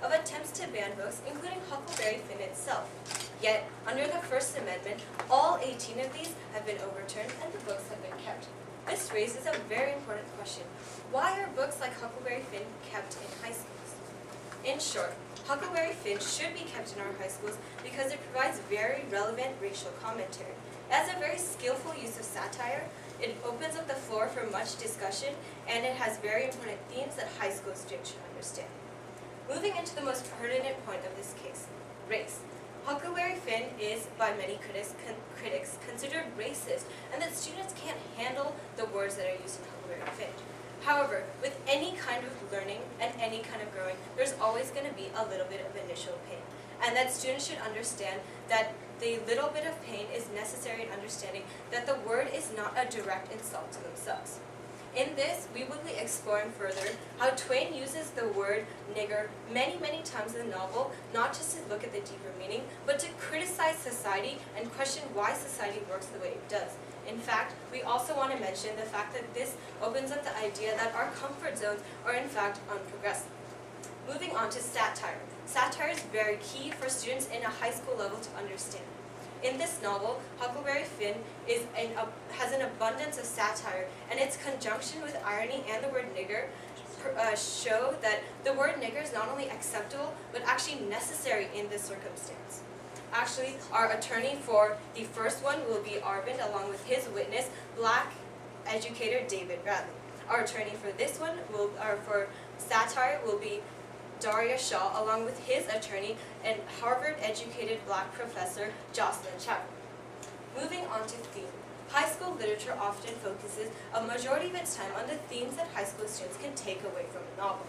of attempts to ban books, including Huckleberry Finn itself. Yet, under the First Amendment, all 18 of these have been overturned and the books have been kept. This raises a very important question. Why are books like Huckleberry Finn kept in high schools? In short, Huckleberry Finn should be kept in our high schools because it provides very relevant racial commentary. It has a very skillful use of satire, it opens up the floor for much discussion, and it has very important themes that high school students should understand. Moving into the most pertinent point of this case, race. Huckleberry Finn is, by many critics, considered racist, and that students can't handle the words that are used in Huckleberry Finn. However, with any kind of learning and any kind of growing, there's always going to be a little bit of initial pain, and that students should understand that the little bit of pain is necessary in understanding that the word is not a direct insult to themselves. In this, we will be exploring further how Twain uses the word nigger many, many times in the novel, not just to look at the deeper meaning, but to criticize society and question why society works the way it does. In fact, we also want to mention the fact that this opens up the idea that our comfort zones are in fact unprogressive. Moving on to satire. Satire is very key for students in a high school level to understand. In this novel, Huckleberry Finn has an abundance of satire, and its conjunction with irony and the word nigger show that the word nigger is not only acceptable, but actually necessary in this circumstance. Actually, our attorney for the first one will be Arvind, along with his witness, black educator David Bradley. Our attorney for this one, for satire, will be Daria Shaw, along with his attorney and Harvard-educated black professor Jocelyn Chapman. Moving on to theme. High school literature often focuses a majority of its time on the themes that high school students can take away from a novel.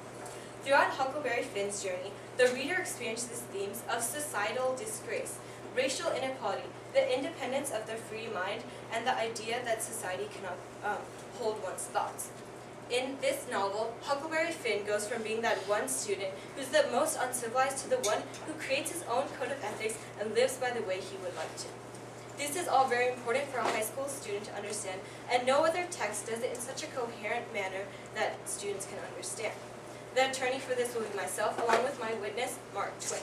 Throughout Huckleberry Finn's journey, the reader experiences themes of societal disgrace, racial inequality, the independence of the free mind, and the idea that society cannot hold one's thoughts. In this novel, Huckleberry Finn goes from being that one student who's the most uncivilized to the one who creates his own code of ethics and lives by the way he would like to. This is all very important for a high school student to understand, and no other text does it in such a coherent manner that students can understand. The attorney for this will be myself, along with my witness, Mark Twain.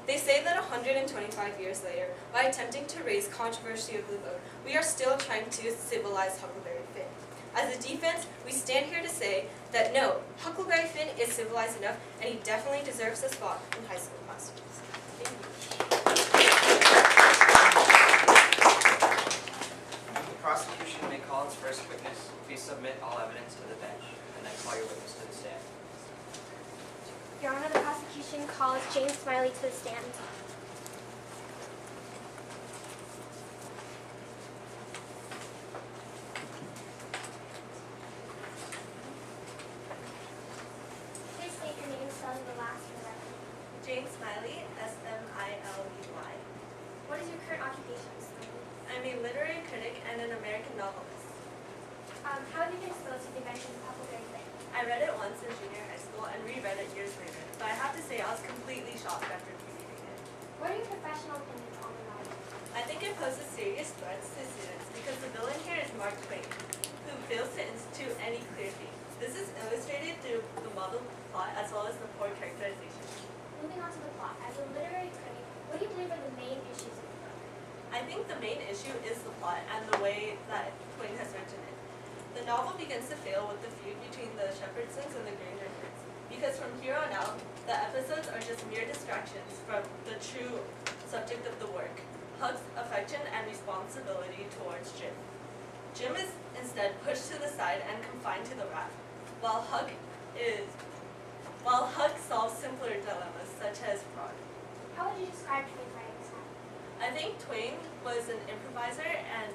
They say that 125 years later, by attempting to raise controversy of the vote, we are still trying to civilize Huckleberry Finn. As a defense, we stand here to say that no, Huckleberry Finn is civilized enough, and he definitely deserves a spot in high school classrooms. Thank you. The prosecution may call its first witness. Please submit all evidence to the bench, and then call your witness to the stand. Your Honor, the prosecution calls James Smiley to the stand. Please state your name, spelling the last for the record. James Smiley, S-M-I-L-E-Y. What is your current occupation, Ms. Smiley? I'm a literary critic and an American novelist. How have you been exposed to the inventions of Huckleberry Finn? I read it once in junior high school and reread it years later, but I have to say I was completely shocked after rereading it. What are your professional opinions on the novel? I think it poses serious threats to students because the villain here is Mark Twain, who fails to institute any clear theme. This is illustrated through the muddled plot as well as the poor characterization. Moving on to the plot, as a literary critic, what do you believe are the main issues of the book? I think the main issue is the plot and the way that Twain has written it. The novel begins to fail with the feud between the Shepherdsons and the Grangerfords, because from here on out, the episodes are just mere distractions from the true subject of the work, Huck's affection and responsibility towards Jim. Jim is instead pushed to the side and confined to the raft, while Huck solves simpler dilemmas such as fraud. How would you describe Twain's writing style? I think Twain was an improviser, and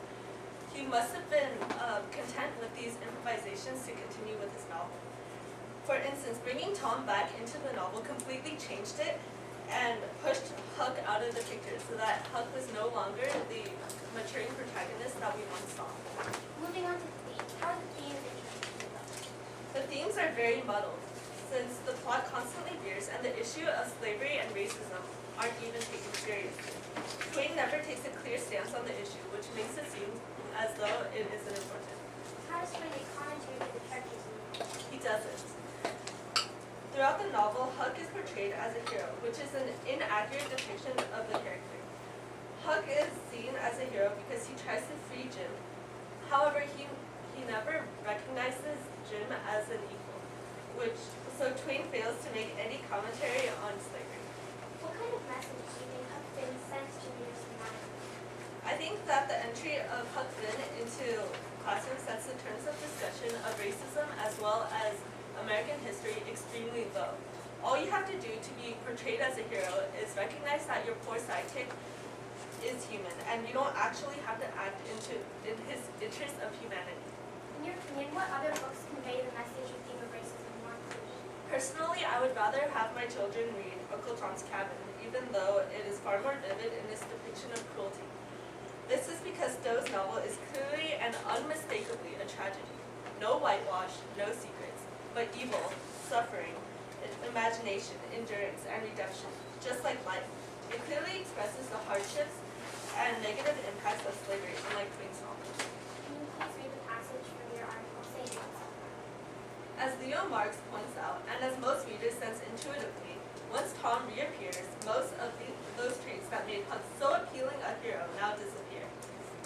he must have been content with these improvisations to continue with his novel. For instance, bringing Tom back into the novel completely changed it and pushed Huck out of the picture so that Huck was no longer the maturing protagonist that we once saw. Moving on to the themes, how are the themes introduced in the book? The themes are very muddled, since the plot constantly veers and the issue of slavery and racism aren't even taken seriously. Twain never takes a clear stance on the issue, which makes it seem as though it isn't important. How does Twain make commentary to the characters in the novel? He doesn't. Throughout the novel, Huck is portrayed as a hero, which is an inaccurate depiction of the character. Huck is seen as a hero because he tries to free Jim. However, he never recognizes Jim as an equal, so Twain fails to make any commentary on slavery. What kind of message do you think Huck Finn sends to readers in that? I think that the entry of Huck Finn into classroom sets the terms of discussion of racism as well as American history extremely low. All you have to do to be portrayed as a hero is recognize that your poor sidekick is human, and you don't actually have to act in his interest of humanity. In your opinion, what other books convey the message or theme of racism more clearly? Personally, I would rather have my children read Uncle Tom's Cabin, even though it is far more vivid in its depiction of cruelty. This is because Stowe's novel is clearly and unmistakably a tragedy. No whitewash, no secrets, but evil, suffering, imagination, endurance, and redemption, just like life. It clearly expresses the hardships and negative impacts of slavery, unlike Twain's novels. Can you please read the passage from your article saying what's up? As Leo Marx points out, and as most readers sense intuitively, once Tom reappears, most of those traits that made Huck so appealing a hero now disappear.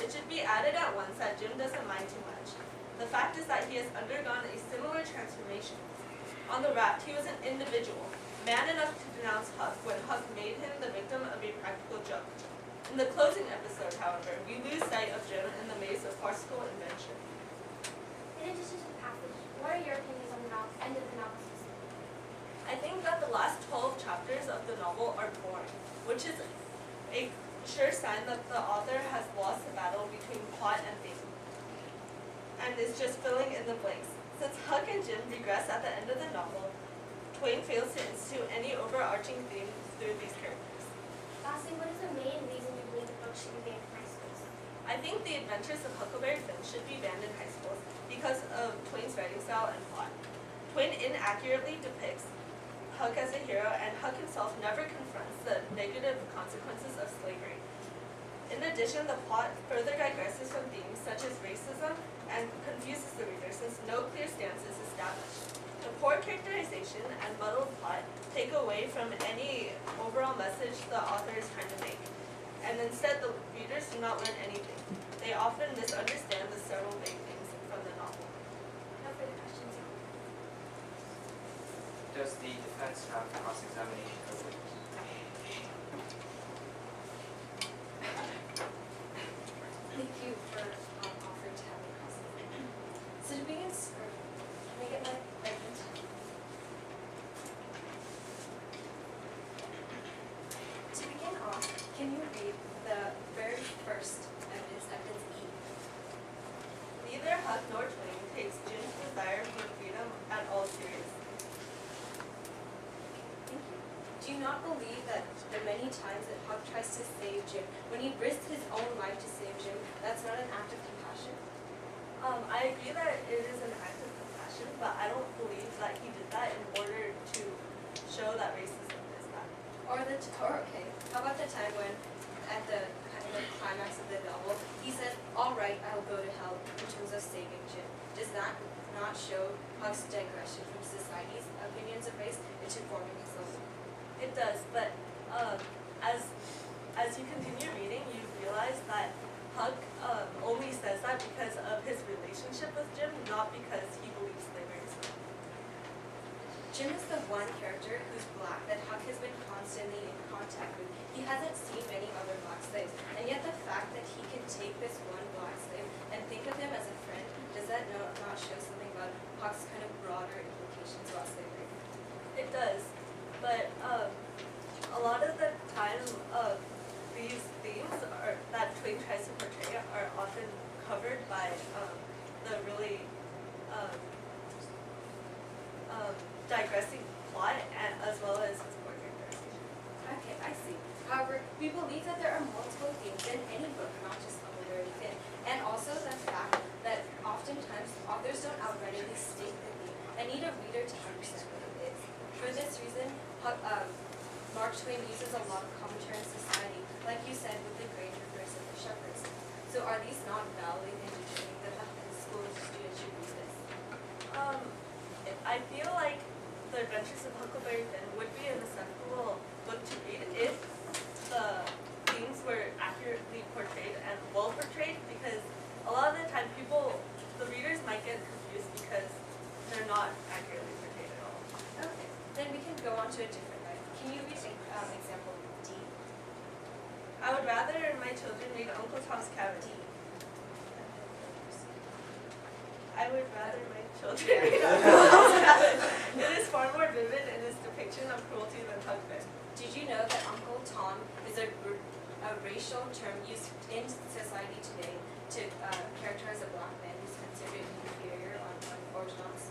It should be added at once that Jim doesn't mind too much. The fact is that he has undergone a similar transformation. On the raft, he was an individual, man enough to denounce Huck when Huck made him the victim of a practical joke. In the closing episode, however, we lose sight of Jim in the maze of farcical invention. In addition to the passage, what are your opinions on the end of the novel specifically? I think that the last 12 chapters of the novel are boring, which is a sure sign that the author has lost the battle between plot and theme, and is just filling in the blanks. Since Huck and Jim regress at the end of the novel, Twain fails to institute any overarching theme through these characters. Lastly, what is the main reason you believe the book should be banned in high schools? I think The Adventures of Huckleberry Finn should be banned in high schools because of Twain's writing style and plot. Twain inaccurately depicts Huck as a hero, and Huck himself never confronts the negative consequences of slavery. In addition, the plot further digresses from themes such as racism and confuses the reader since no clear stance is established. The poor characterization and muddled plot take away from any overall message the author is trying to make, and instead the readers do not learn anything. They often misunderstand the several main things from the novel. No further questions. Does the defense have cross-examination of the witness? Thank you for offering to have me cross. So to begin, can I get my evidence? To begin off, can you read the very first evidence, evidence E? Neither Huck nor Twain takes Jim's desire for freedom at all seriously. Thank you. Do you not believe that the many times that Huck tries to save Jim, when he risked his own life to save Jim, that's not an act of compassion? I agree that it is an act of compassion, but I don't believe that he did that in order to show that racism is bad. Okay. How about the time when, at the kind of climax of the novel, he says, "All right, I'll go to hell," in terms of saving Jim. Does that not show Huck's digression from society's opinions of race into forming his own? It does, but as you continue reading, you realize that Huck only says that because of his relationship with Jim, not because he believes slavery is wrong. Jim is the one character who's black that Huck has been constantly in contact with. He hasn't seen many other black slaves, and yet the fact that he can take this one black slave and think of him as a friend, does that not show something about Huck's kind of broader implications about slavery? It does, but a lot of the time, these themes that Twain tries to portray are often covered by the really digressing plot as well as his poor characterization. Okay, I see. However, we believe that there are multiple themes in any book, not just Huckleberry Finn, and also the fact that oftentimes authors don't outrightly state the theme and need a reader to understand what it is. For this reason, Mark Twain uses a lot of commentary on society, like you said, with the grain reapers and the shepherds. So are these not valid indicating that the school students should read this? I feel like The Adventures of Huckleberry Finn would be an acceptable book to read if the themes were accurately portrayed and well portrayed, because a lot of the time the readers might get confused because they're not accurately portrayed at all. Okay, then we can go on to a different line. Can you read example D? I would rather my children read Uncle Tom's Cabin. I would rather my children read Uncle Tom's Cabin. It is far more vivid in its depiction of cruelty than Huck Finn. Did you know that Uncle Tom is a racial term used in society today to characterize a black man who's considered inferior on originals?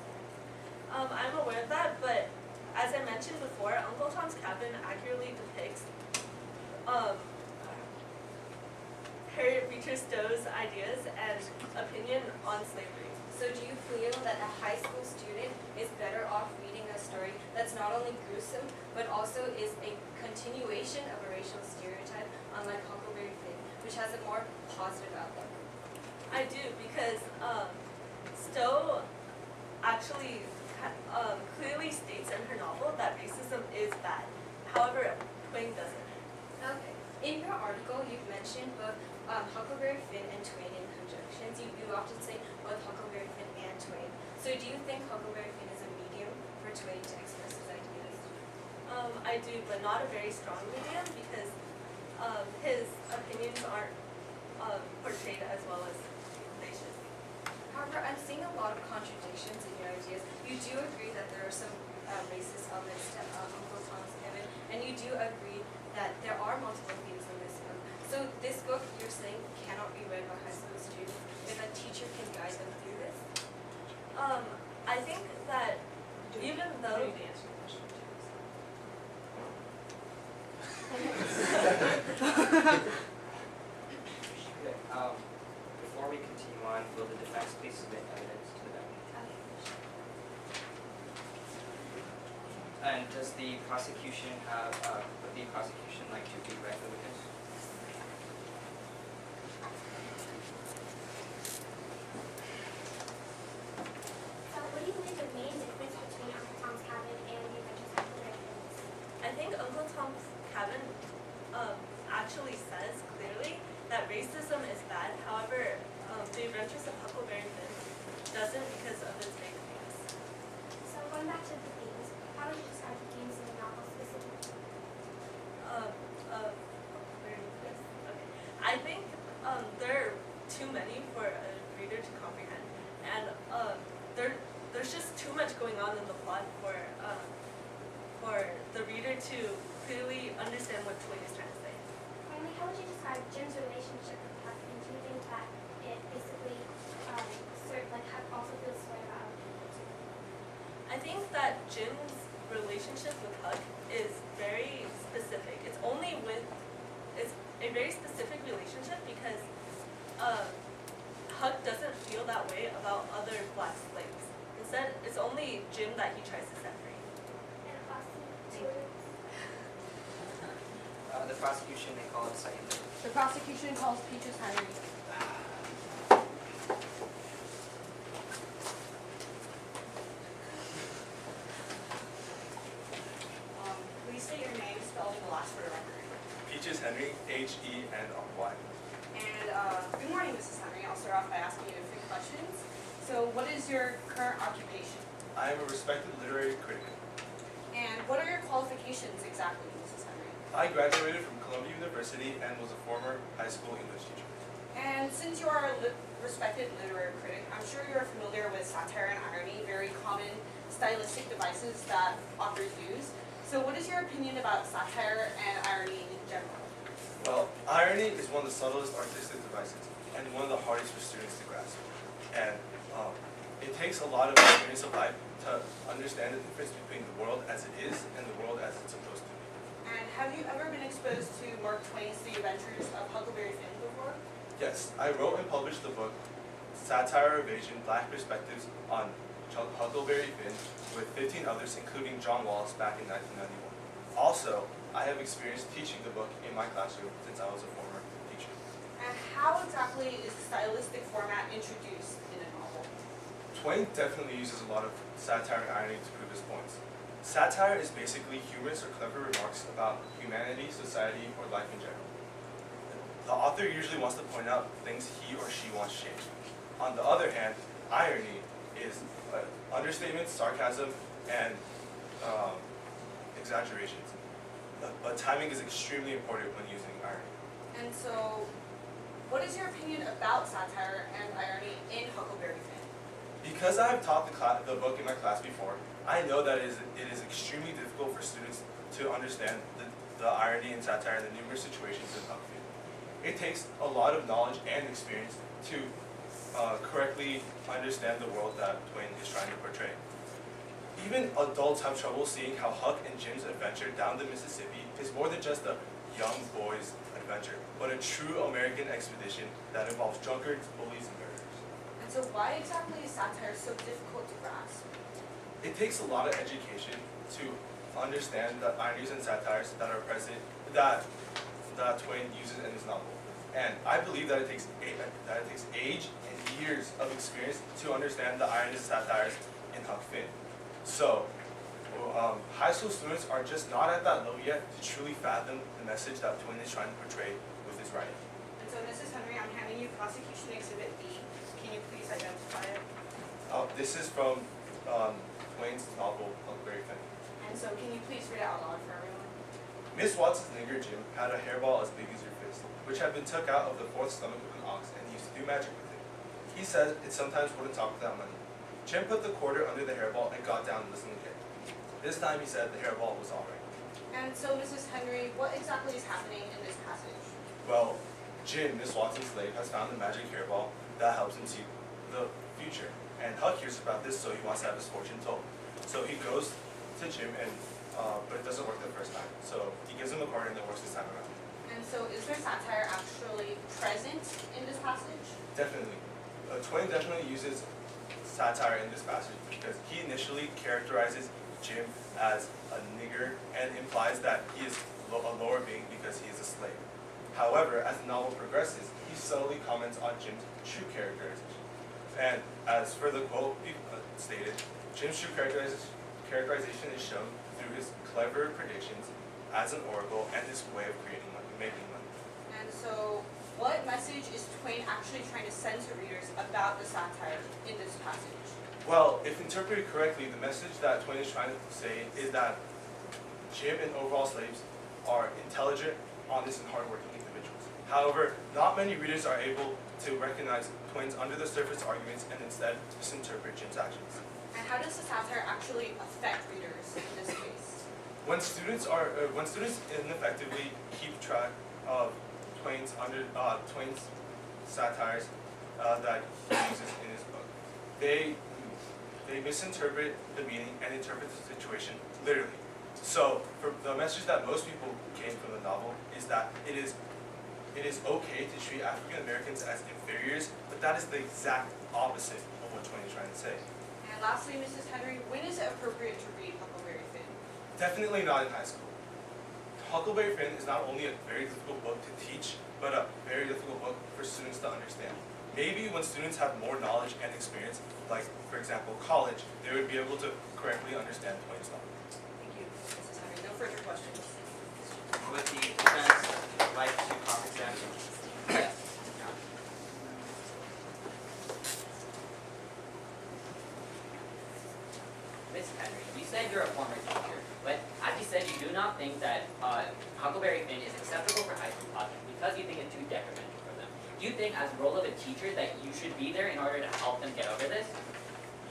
I'm aware of that, but as I mentioned before, Uncle Tom's Cabin accurately depicts Harriet Beecher Stowe's ideas and opinion on slavery. So do you feel that a high school student is better off reading a story that's not only gruesome, but also is a continuation of a racial stereotype, unlike Huckleberry Finn, which has a more positive outlook? I do, because Stowe actually clearly states in her novel that racism is bad. However, Twain doesn't. Okay. In your article, you've mentioned both Huckleberry Finn and Twain in conjunctions. You often say both Huckleberry Finn and Twain. So do you think Huckleberry Finn is a medium for Twain to express his ideas? I do, but not a very strong medium, because his opinions aren't portrayed as well as they should be. However, I'm seeing a lot of contradictions in your ideas. You do agree that there are some racist elements to Uncle Tom's Cabin, and you do agree that there are multiple themes in this book. So this book, you're saying, cannot be read by high school students if a teacher can guide them through this? I think that even though Okay, before we continue on, will the defense please submit evidence to the bench? And does the prosecution would the prosecution like to redirect the witness? So what do you believe the main difference between Uncle Tom's Cabin and The Adventures of Huckleberry Finn is? I think Uncle Tom's Cabin actually says clearly that racism is bad. However, The Adventures of Huckleberry Finn doesn't, because of its big themes. So going back to the themes, how would you describe the themes in the novel specifically? Huckleberry Finn. Okay. I think there are too many for a reader to comprehend, and there's just too much going on in the plot for the reader to clearly understand what Twain is trying to say. Finally, how would you describe Jim's relationship with Huck, and do you think that it basically Huck also feels this way about other people too? I think that Jim's relationship with Huck is very specific. It's a very specific relationship because Huck doesn't feel that way about other black slaves. Instead, it's only Jim that he tries to set free. And Austin, Thank you. The prosecution may call it second. The prosecution calls Peaches Henry. Please state your name, spelled in the last for the record. Peaches Henry, Henry. And good morning, Mrs. Henry. I'll start off by asking you a few questions. So what is your current occupation? I am a respected literary critic. And what are your qualifications exactly, Mrs. Henry? I graduated from Columbia University and was a former high school English teacher. And since you are a respected literary critic, I'm sure you're familiar with satire and irony, very common stylistic devices that authors use. So what is your opinion about satire and irony in general? Well, irony is one of the subtlest artistic devices and one of the hardest for students to grasp. And it takes a lot of experience of life to understand the difference between the world as it is and the world as it's supposed to be. And have you ever been exposed to Mark Twain's The Adventures of Huckleberry Finn before? Yes, I wrote and published the book Satire, Evasion, Black Perspectives on Huckleberry Finn with 15 others, including John Wallace, back in 1991. Also, I have experience teaching the book in my classroom since I was a former teacher. And how exactly is the stylistic format introduced in a novel? Twain definitely uses a lot of satire and irony to prove his points. Satire is basically humorous or clever remarks about humanity, society, or life in general. The author usually wants to point out things he or she wants changed. On the other hand, irony is understatement, sarcasm, and exaggerations. But timing is extremely important when using irony. And so, what is your opinion about satire and irony in Huckleberry Finn? Because I have taught the book in my class before, I know that it is extremely difficult for students to understand the irony and satire in the numerous situations in Huck Finn. It takes a lot of knowledge and experience to correctly understand the world that Twain is trying to portray. Even adults have trouble seeing how Huck and Jim's adventure down the Mississippi is more than just a young boy's adventure, but a true American expedition that involves drunkards, bullies, and murderers. And so why exactly is satire so difficult to grasp? It takes a lot of education to understand the ironies and satires that are present, that Twain uses in his novel. And I believe that it takes age and years of experience to understand the ironies and satires in Huck Finn. So, high school students are just not at that level yet to truly fathom the message that Twain is trying to portray with his writing. And so, Mrs. Henry, I'm handing you Prosecution Exhibit B. Can you please identify it? This is from Twain's novel, Huckleberry Finn. And so, can you please read it out loud for everyone? Miss Watts's nigger Jim had a hairball as big as your fist, which had been took out of the fourth stomach of an ox, and he used to do magic with it. He said it sometimes wouldn't talk without money. Jim put the quarter under the hairball and got down and listened again. This time he said the hairball was all right. And so, Mrs. Henry, what exactly is happening in this passage? Well, Jim, Miss Watson's slave, has found the magic hairball that helps him see the future. And Huck hears about this, so he wants to have his fortune told. So he goes to Jim, but it doesn't work the first time. So he gives him the quarter and it works this time around. And so, is there satire actually present in this passage? Definitely. Twain definitely uses satire in this passage because he initially characterizes Jim as a nigger and implies that he is a lower being because he is a slave. However, as the novel progresses, he subtly comments on Jim's true characterization. And as for the quote stated, Jim's true characterization is shown through his clever predictions as an oracle and his way of creating money, making money. And so, what message is Twain actually trying to send to readers about the satire in this passage? Well, if interpreted correctly, the message that Twain is trying to say is that Jim and overall slaves are intelligent, honest, and hardworking individuals. However, not many readers are able to recognize Twain's under-the-surface arguments and instead misinterpret Jim's actions. And how does the satire actually affect readers in this case? When students ineffectively keep track of Twain's satires that he uses in his book, they misinterpret the meaning and interpret the situation literally. So, for the message that most people gain from the novel is that it is okay to treat African Americans as inferiors, but that is the exact opposite of what Twain is trying to say. And lastly, Mrs. Henry, when is it appropriate to read Huckleberry Finn? Definitely not in high school. Huckleberry Finn is not only a very difficult book to teach, but a very difficult book for students to understand. Maybe when students have more knowledge and experience, like, for example, college, they would be able to correctly understand Twain's novel. Thank you, Mrs. Henry. No further questions. Would the defense like to cross-examine? Yes. Miss Henry, you said you're a former teacher, but as you said, you do not think that Huckleberry Finn is acceptable for high school classes because you think it's too detrimental for them. Do you think, as role of a teacher, that you should be there in order to help them get over this?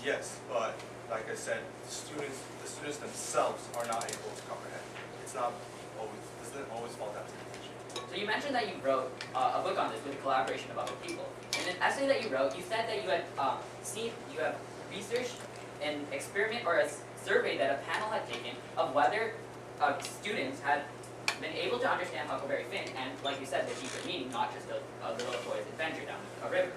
Yes, but like I said, the students themselves are not able to comprehend. This doesn't always fall down to the teacher. So you mentioned that you wrote a book on this with collaboration of other people. In an essay that you wrote, you said that you had researched an experiment or a survey that a panel had taken of whether students had been able to understand Huckleberry Finn and, like you said, the deeper meaning, not just a little boy's adventure down a river.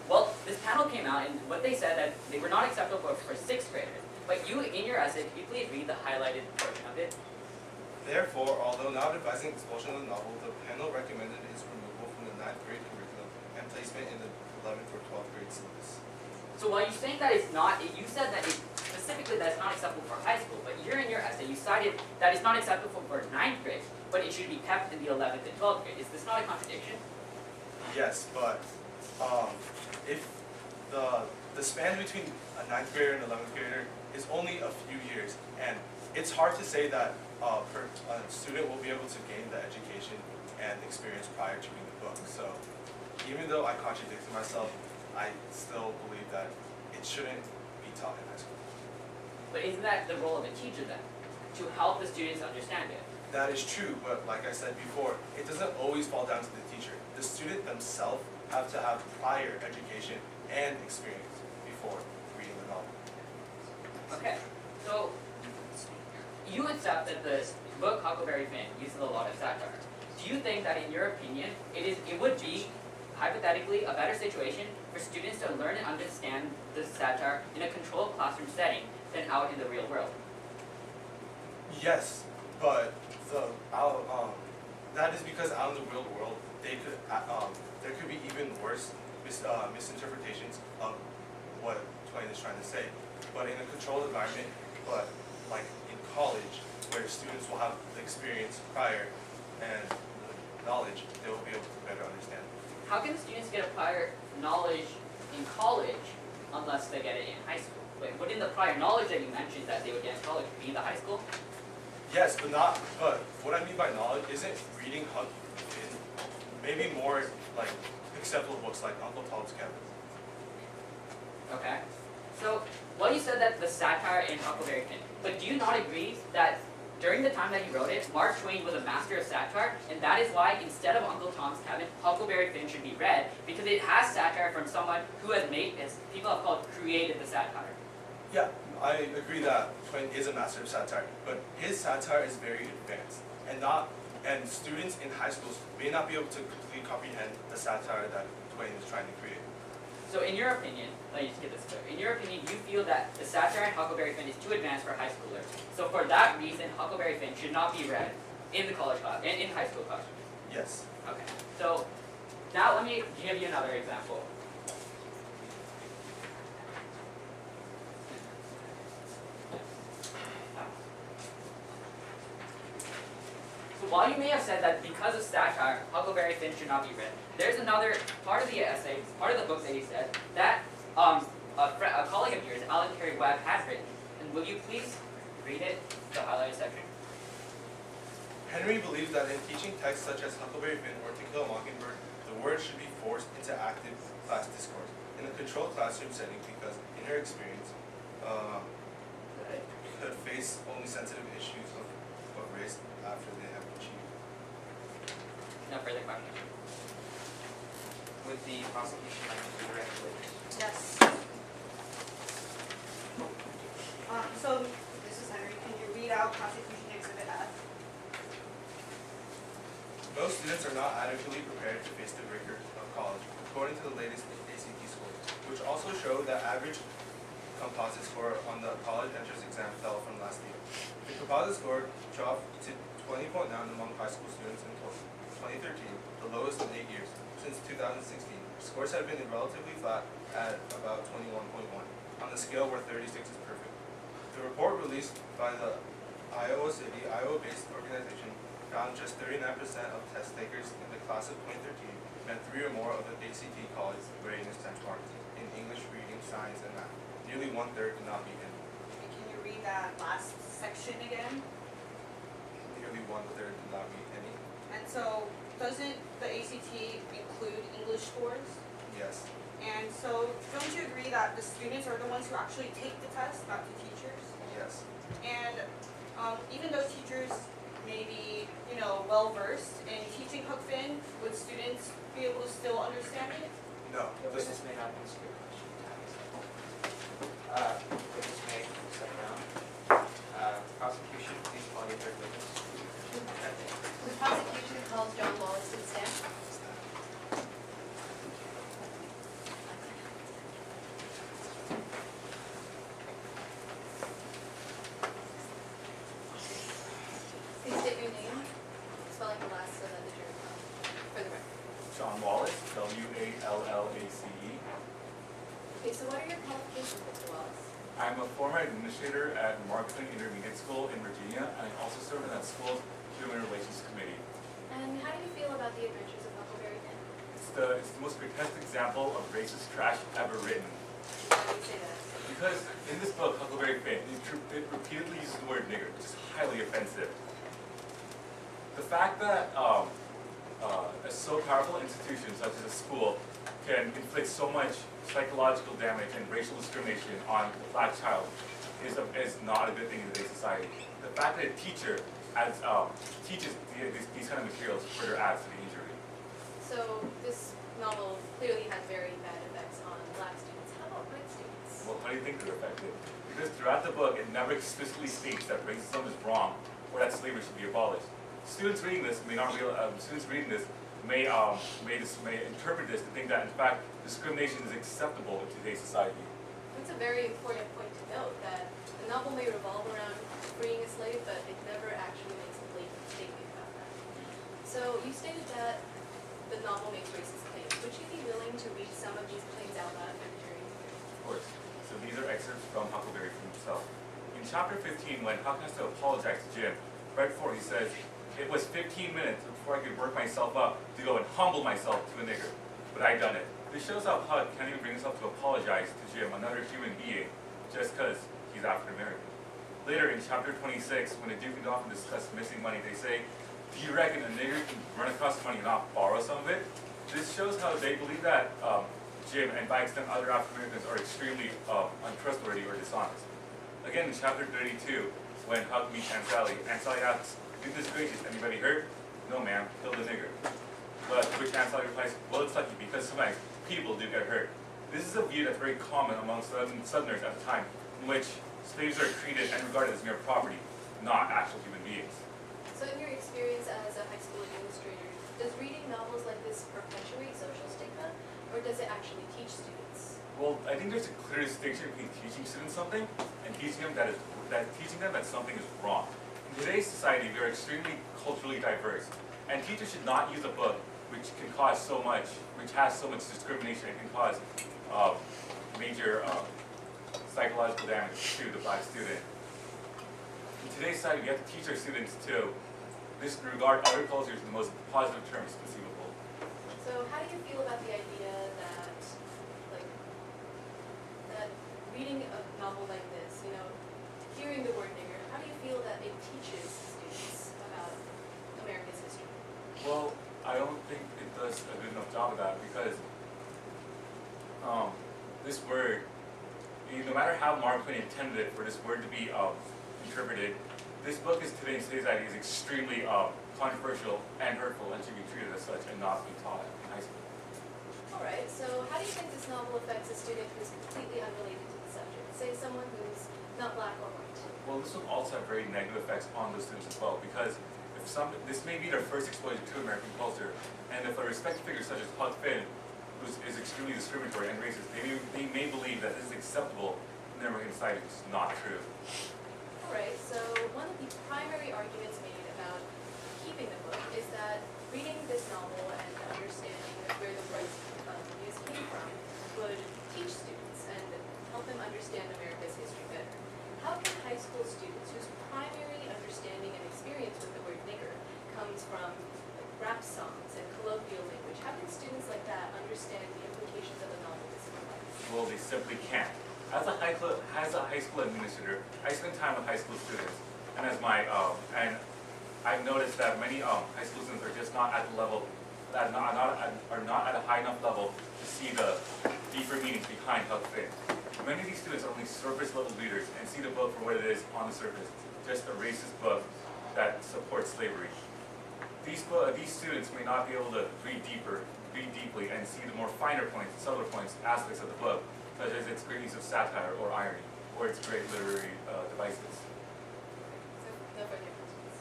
Well, this panel came out and what they said that they were not acceptable for 6th graders. But you, in your essay, could you please read the highlighted portion of it? Therefore, although not advising expulsion of the novel, the panel recommended its removal from the 9th grade curriculum and placement in the 11th or 12th grade syllabus. So while you're saying that it's not, you said that specifically that it's not acceptable for high school, but you're in your essay, you cited that it's not acceptable for 9th grade, but it should be kept in the 11th and 12th grade. Is this not a contradiction? Yes, but if the span between a 9th grader and 11th grader is only a few years, and it's hard to say that a student will be able to gain the education and experience prior to reading the book. So even though I contradicted myself, I still believe that it shouldn't be taught in high school. But isn't that the role of a teacher then? To help the students understand it? That is true, but like I said before, it doesn't always fall down to the teacher. The student themselves have to have prior education and experience before reading the novel. Okay, so you accept that the book Huckleberry Finn uses a lot of satire. Do you think that, in your opinion, it would be, hypothetically, a better situation for students to learn and understand the satire in a controlled classroom setting than out in the real world? Yes, but that is because out in the real world, there could be even worse misinterpretations of what Twain is trying to say. But in a controlled environment, but like in college, where students will have the experience prior and the knowledge, they will be able to better understand. How can the students get a prior knowledge in college unless they get it in high school? Wouldn't the prior knowledge that you mentioned that they would get in college be in the high school? Yes, but what I mean by knowledge isn't reading Huck Finn. Maybe more like acceptable books like Uncle Tom's Cabin. Okay. So, well, you said that the satire in Huckleberry Finn, but do you not agree that during the time that you wrote it, Mark Twain was a master of satire, and that is why instead of Uncle Tom's Cabin, Huckleberry Finn should be read, because it has satire from someone who has made, as people have called, created the satire. Yeah, I agree that Twain is a master of satire, but his satire is very advanced, and students in high schools may not be able to completely comprehend the satire that Twain is trying to create. So in your opinion, let me just get this clear. In your opinion, you feel that the satire in Huckleberry Finn is too advanced for high schoolers. So for that reason, Huckleberry Finn should not be read in the college class, in high school classroom. Yes. Okay. So now let me give you another example. So while you may have said that because of satire, Huckleberry Finn should not be read, there's another part of the essay, part of the book that he said, that a colleague of yours, Alan Carey Webb, has written. And will you please read it, the highlighted section? Henry believes that in teaching texts such as Huckleberry Finn or To Kill a Mockingbird, the words should be forced into active class discourse in a controlled classroom setting because, in her experience, could face only sensitive issues of race after they have achieved. No further questions. Would the prosecution like to direct witness? Yes. So, this is Henry. Can you read out prosecution exhibit F? Most students are not adequately prepared to face the rigor of college, according to the latest ACT scores, which also show that average composite score on the college entrance exam fell from last year. The composite score dropped to 20.9 among high school students in 2013, the lowest in 8 years. Since 2016, scores have been relatively flat at about 21.1, on the scale where 36 is perfect. The report released by the Iowa City, Iowa-based organization found just 39% of test takers in the class of 2013 met 3 or more of the ACT college readiness benchmarks in English, reading, science, and math. Nearly 1/3 did not meet any. And can you read that last section again? Nearly 1/3 did not meet any. And so, doesn't the ACT include English scores? Yes. And so, don't you agree that the students are the ones who actually take the test, not the teachers? Yes. And even though teachers may be, well-versed in teaching Huck Finn, would students be able to still understand it? No. The witness may not answer your question. Witness may step down. Prosecution, please call your third witness. The prosecution calls John Wallace to the stand. Please state your name, spelling the last so that the jury can for the record. John Wallace, W-A-L-L-A-C-E. Okay, so what are your qualifications, Mr. Wallace? I'm a former administrator at Marketing Intermediate School in Virginia, and I also serve in that school's Human Relations Committee. And how do you feel about the Adventures of Huckleberry Finn? It's the most grotesque example of racist trash ever written. Why do you say that? Because in this book, Huckleberry Finn, it repeatedly uses the word nigger, which is highly offensive. The fact that a so powerful institution such as a school can inflict so much psychological damage and racial discrimination on the black child is not a good thing in today's society. The fact that a teacher teaches these kind of materials further adds to the injury. So this novel clearly has very bad effects on black students. How about white students? Well, how do you think they're affected? Because throughout the book, it never explicitly states that racism is wrong or that slavery should be abolished. Students reading this may interpret this to think that in fact discrimination is acceptable in today's society. It's a very important point to note that the novel may revolve around freeing a slave, but it never actually makes a blatant statement about that. So you stated that the novel makes racist claims. Would you be willing to read some of these claims out loud for the jury? Of course. So these are excerpts from Huckleberry Finn himself. In chapter 15, when Huck has to apologize to Jim, right before he says, "It was 15 minutes before I could work myself up to go and humble myself to a nigger, but I done it." This shows how Huck can't even bring himself to apologize to Jim, another human being, just because he's African American. Later in chapter 26, when the Duke and Dauphin discuss missing money, they say, "Do you reckon a nigger can run across money and not borrow some of it?" This shows how they believe that Jim, and by extent other African Americans, are extremely untrustworthy or dishonest. Again, in chapter 32, when Huck meets Aunt Sally asks, "Goodness gracious, anybody hurt?" "No, ma'am, killed a nigger." But to which Aunt Sally replies, "Well, it's lucky because sometimes people do get hurt." This is a view that's very common among Southerners at the time, in which slaves are treated and regarded as mere property, not actual human beings. So in your experience as a high school administrator, does reading novels like this perpetuate social stigma, or does it actually teach students? Well, I think there's a clear distinction between teaching students something and teaching them that something is wrong. In today's society, we are extremely culturally diverse, and teachers should not use a book which has so much discrimination and can cause major psychological damage to the black student. In today's society, we have to teach our students to disregard other cultures in the most positive terms conceivable. So how do you feel about the idea that reading a novel like this, hearing the word nigger, how do you feel that it teaches students about America's history? Well, I don't think it does a good enough job of that because this word, no matter how Mark Twain intended it for this word to be interpreted, this book today's society is extremely controversial and hurtful and should be treated as such and not be taught in high school. All right, so how do you think this novel affects a student who's completely unrelated to the subject? Say someone who's not black or white. Well, this will also have very negative effects on those students as well because this may be their first exposure to American culture, and if a respected figure such as Huck Finn, who is extremely discriminatory and racist, they may believe that this is acceptable in their American society, which is not true. All right, so one of the primary arguments made about keeping the book is that reading this novel and understanding where the rights views came from would teach students and help them understand America's history better. How can high school students whose primary understanding and experience with the word nigger comes from rap songs and colloquial language, how can students like that understand the implications of a novel this complex? Well, they simply can't. As a high school administrator, I spend time with high school students, and I've noticed that many high school students are just not at the level, are not at a high enough level to see the deeper meanings behind Huck Finn. Many of these students are only surface level readers and see the book for what it is on the surface, just a racist book that supports slavery. These students may not be able to read deeply, and see the more finer points, subtler points, aspects of the book, such as its great use of satire or irony, or its great literary devices. No further questions.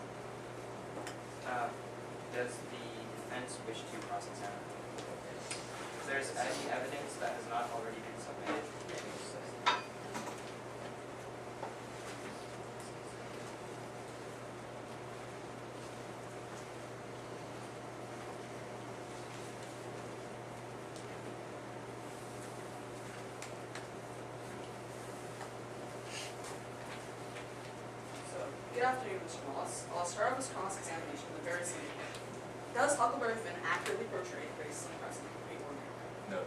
Does the defense wish to cross-examine? If there's any evidence that has not already been submitted, afternoon, Mr. Moss. I'll start off this cross-examination with a very simple question. Does Huckleberry Finn accurately portray racism present in the war? No,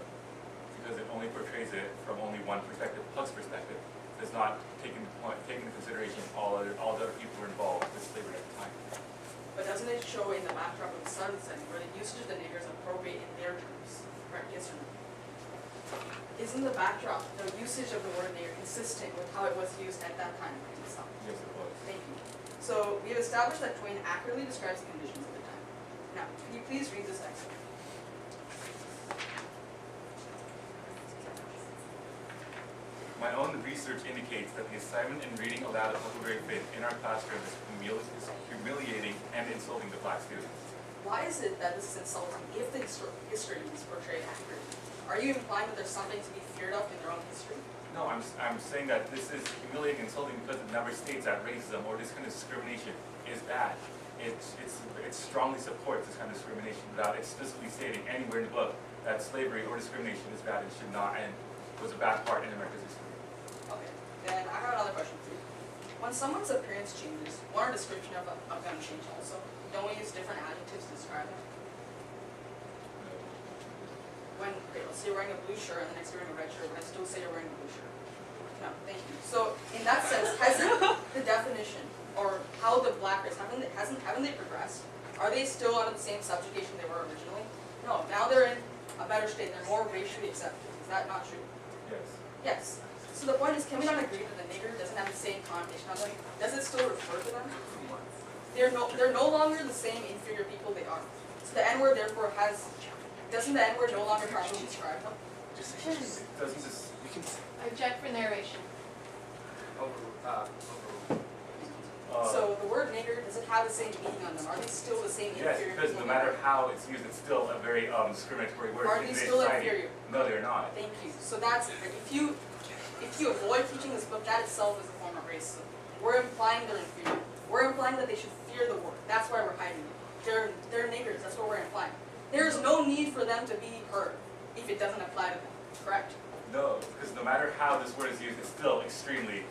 because it only portrays it from only one perspective, Huck's perspective. Does not take into consideration all the other people who were involved with slavery at the time. But doesn't it show in the backdrop of the Southern setting where the usage of the nigger is appropriate in their terms? Correct, yes or no? Isn't the backdrop, the usage of the word nigger, consistent with how it was used at that time in the South? Yes, it was. Thank you. So we have established that Twain accurately describes the conditions of the time. Now, can you please read this excerpt? My own research indicates that the assignment in reading aloud of Huckleberry Finn in our classroom is humiliating and insulting to black students. Why is it that this is insulting if the history is portrayed accurately? Are you implying that there's something to be feared of in their own history? No, I'm saying that this is humiliating and insulting because it never states that racism or this kind of discrimination is bad. It strongly supports this kind of discrimination without explicitly stating anywhere in the book that slavery or discrimination is bad and should not and was a bad part in America's history. Okay, then I have another question for you. When someone's appearance changes, what are description of them change also? Don't we use different adjectives to describe them? When, okay, let's say you're wearing a blue shirt and the next you're wearing a red shirt, but I still say you're wearing a blue shirt. No, thank you. So in that sense, hasn't the definition or how the black race, haven't they progressed? Are they still under the same subjugation they were originally? No, now they're in a better state. They're more racially accepted. Is that not true? Yes. Yes. So the point is, can we not agree that the nigger doesn't have the same connotation on them? Does it still refer to them? They're no longer the same inferior people they are. So the N-word therefore doesn't the N-word no longer properly describe them? Doesn't this? I object for narration. So the word nigger, does it have the same meaning on them? Are they still the same Yes, inferior because people? no matter how it's used, it's still a very discriminatory word. Are in they today's still society. inferior? No, they're not. Thank you. So that's if you avoid teaching this book, that itself is a form of racism. We're implying they're inferior. We're implying that they should fear the word. That's why we're hiding it. They're niggers. That's what we're implying. There's no need for them to be heard if it doesn't apply to them. Correct? No, because no matter how this word is used, it's still extremely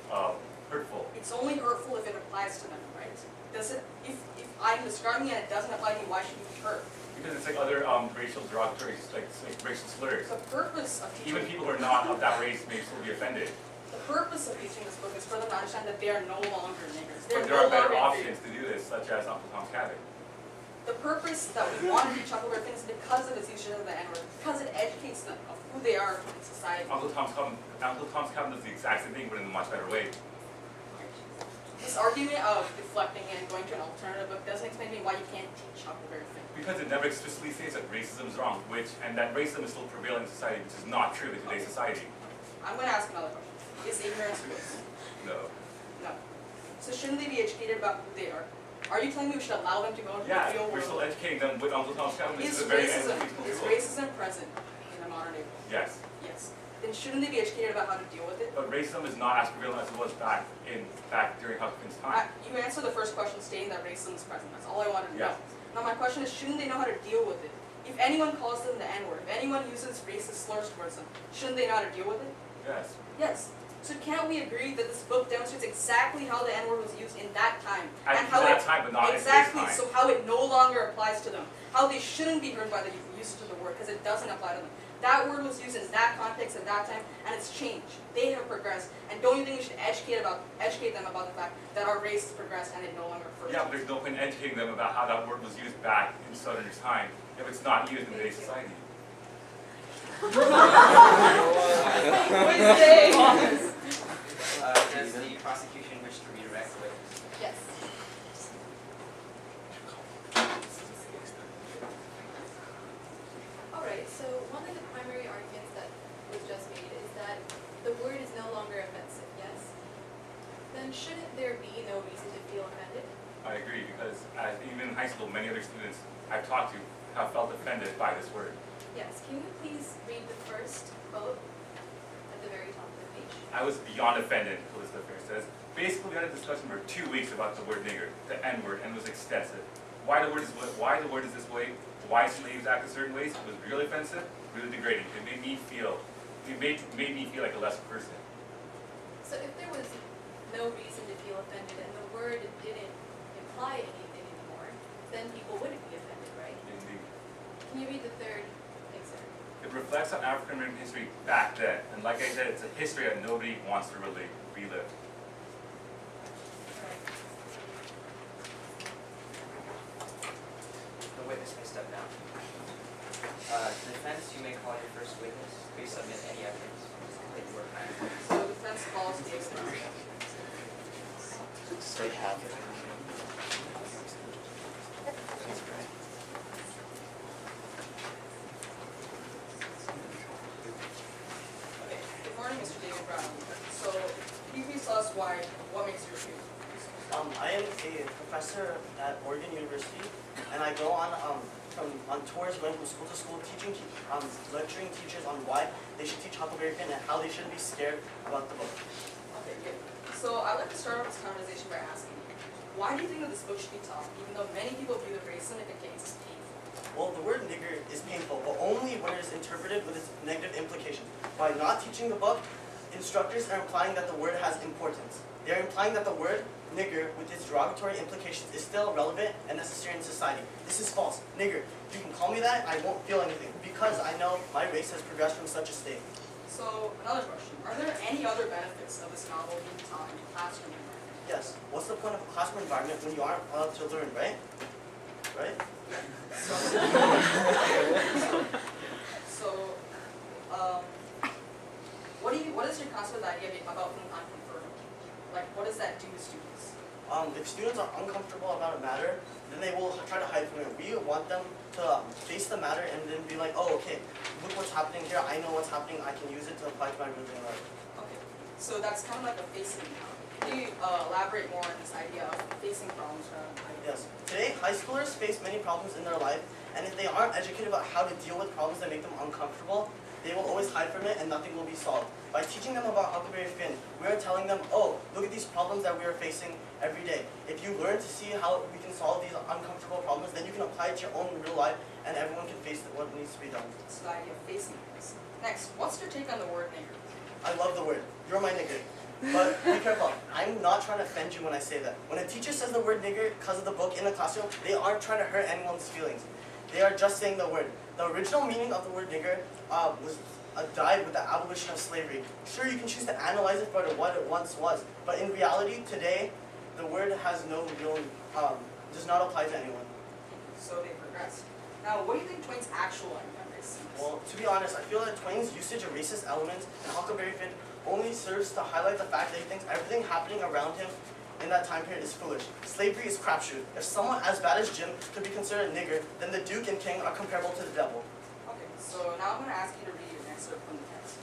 hurtful. It's only hurtful if it applies to them, right? Does it? If I'm describing it and it doesn't apply to you, why should you be hurt? Because it's like other racial derogatory, like racial slurs. The purpose of teaching Even people who are not of that race may still be offended. the purpose of teaching this book is for them to understand that they are no longer niggers. They're But there are no better longer options to do this, such as Uncle Tom's Cabin. The purpose that we want to teach Huckleberry Finn is because of its usage of the N-word, because it educates them of who they are in society. Uncle Tom's Cabin does the exact same thing, but in a much better way. This argument of deflecting and going to an alternative book doesn't explain to me why you can't teach Huckleberry Finn. Because it never explicitly states that racism is wrong, and that racism is still prevalent in society, which is not true in today's society. I'm going to ask another question. Is ignorance bliss? No. No. So shouldn't they be educated about who they are? Are you telling me we should allow them to go into the Yeah, real we're world? still educating them with Uncle Tom's Cabin, which Is is a very racism, educational is tool. racism present in the modern day world? Yes. Yes. Then shouldn't they be educated about how to deal with it? But racism is not as prevalent as it was back during Huckleberry's time. You answered the first question stating that racism is present. That's all I wanted to know. Yeah. Now my question is, shouldn't they know how to deal with it? If anyone calls them the N-word, if anyone uses racist slurs towards them, shouldn't they know how to deal with it? Yes. Yes. So can't we agree that this book demonstrates exactly how the N-word was used in that time? At how that time, but not in exactly, today's time. so how it no longer applies to them. How they shouldn't be heard by the usage of the word because it doesn't apply to them. That word was used in that context at that time, and it's changed. They have progressed, and don't you think we should educate them about the fact that our race has progressed and it no longer refers Yeah, to but there's no point in educating them about how that word was used back in Southern time if it's not used in today's society. Does the prosecution wish to redirect the witness? Yes. Alright, so one of the primary arguments that was just made is that the word is no longer offensive, yes? Then shouldn't there be no reason to feel offended? I agree, because even in high school, many other students I've talked to have felt offended by this word. Yes, can you please read the first quote at the very top of the page? I was beyond offended, Elizabeth Fair says. Basically, we had a discussion for 2 weeks about the word nigger, the N-word, and it was extensive. Why the word is this way, why slaves act in certain ways, it was really offensive, really degrading. It made me feel like a lesser person. So if there was no reason to feel offended and the word didn't imply anything anymore, then people wouldn't be offended, right? Indeed. Can you read the third excerpt? It reflects on African American history back then, and like I said, it's a history that nobody wants to relive. The witness may step down. Defense, you may call your first witness. Please submit any evidence that you are planning. So defense calls Deborah Project. They have it. Okay, good morning, Mr. David Brown. So, can you please tell us what makes you refuse? I am a professor at Oregon University, and I go on tours going from school to school, lecturing teachers on why they should teach Huckleberry Finn and how they shouldn't be scared about the book. Okay, good. So I'd like to start off this conversation by asking, why do you think that this book should be taught, even though many people view the very significance as painful? Well, the word nigger is painful, but only when it is interpreted with its negative implication. By not teaching the book, instructors are implying that the word has importance. They are implying that the word nigger, with its derogatory implications, is still relevant and necessary in society. This is false. Nigger, you can call me that, I won't feel anything, because I know my race has progressed from such a state. So, another question. Are there any other benefits of this novel being taught in the classroom environment? Yes, what's the point of a classroom environment when you aren't allowed to learn, right? Right? So, what is your concept idea about being unconfirmed? Like, what does that do to students? If students are uncomfortable about a matter, then they will try to hide from it. We want them to face the matter and then be like, oh, okay, look what's happening here. I know what's happening. I can use it to apply to my real life. Okay, so that's kind of like a facing. Can you elaborate more on this idea of facing problems rather than hiding? Yes. Today, high schoolers face many problems in their life, and if they aren't educated about how to deal with problems that make them uncomfortable, they will always hide from it and nothing will be solved. By teaching them about Huckleberry Finn, we are telling them, oh, look at these problems that we are facing every day. If you learn to see how we can solve these uncomfortable problems, then you can apply it to your own real life and everyone can face what needs to be done. It's the idea of facing things. Next, what's your take on the word nigger? I love the word. You're my nigger. But be careful. I'm not trying to offend you when I say that. When a teacher says the word nigger because of the book in the classroom, they aren't trying to hurt anyone's feelings. They are just saying the word. The original meaning of the word nigger died with the abolition of slavery. Sure, you can choose to analyze it for what it once was, but in reality, today, the word has no real, does not apply to anyone. So they progress. Now, what do you think Twain's actual idea of race is? Well, to be honest, I feel that Twain's usage of racist elements in Huckleberry Finn only serves to highlight the fact that he thinks everything happening around him in that time period is foolish. Slavery is crapshoot. If someone as bad as Jim could be considered a nigger, then the Duke and King are comparable to the devil. Okay, so now I'm going to ask you to read your excerpt from the text.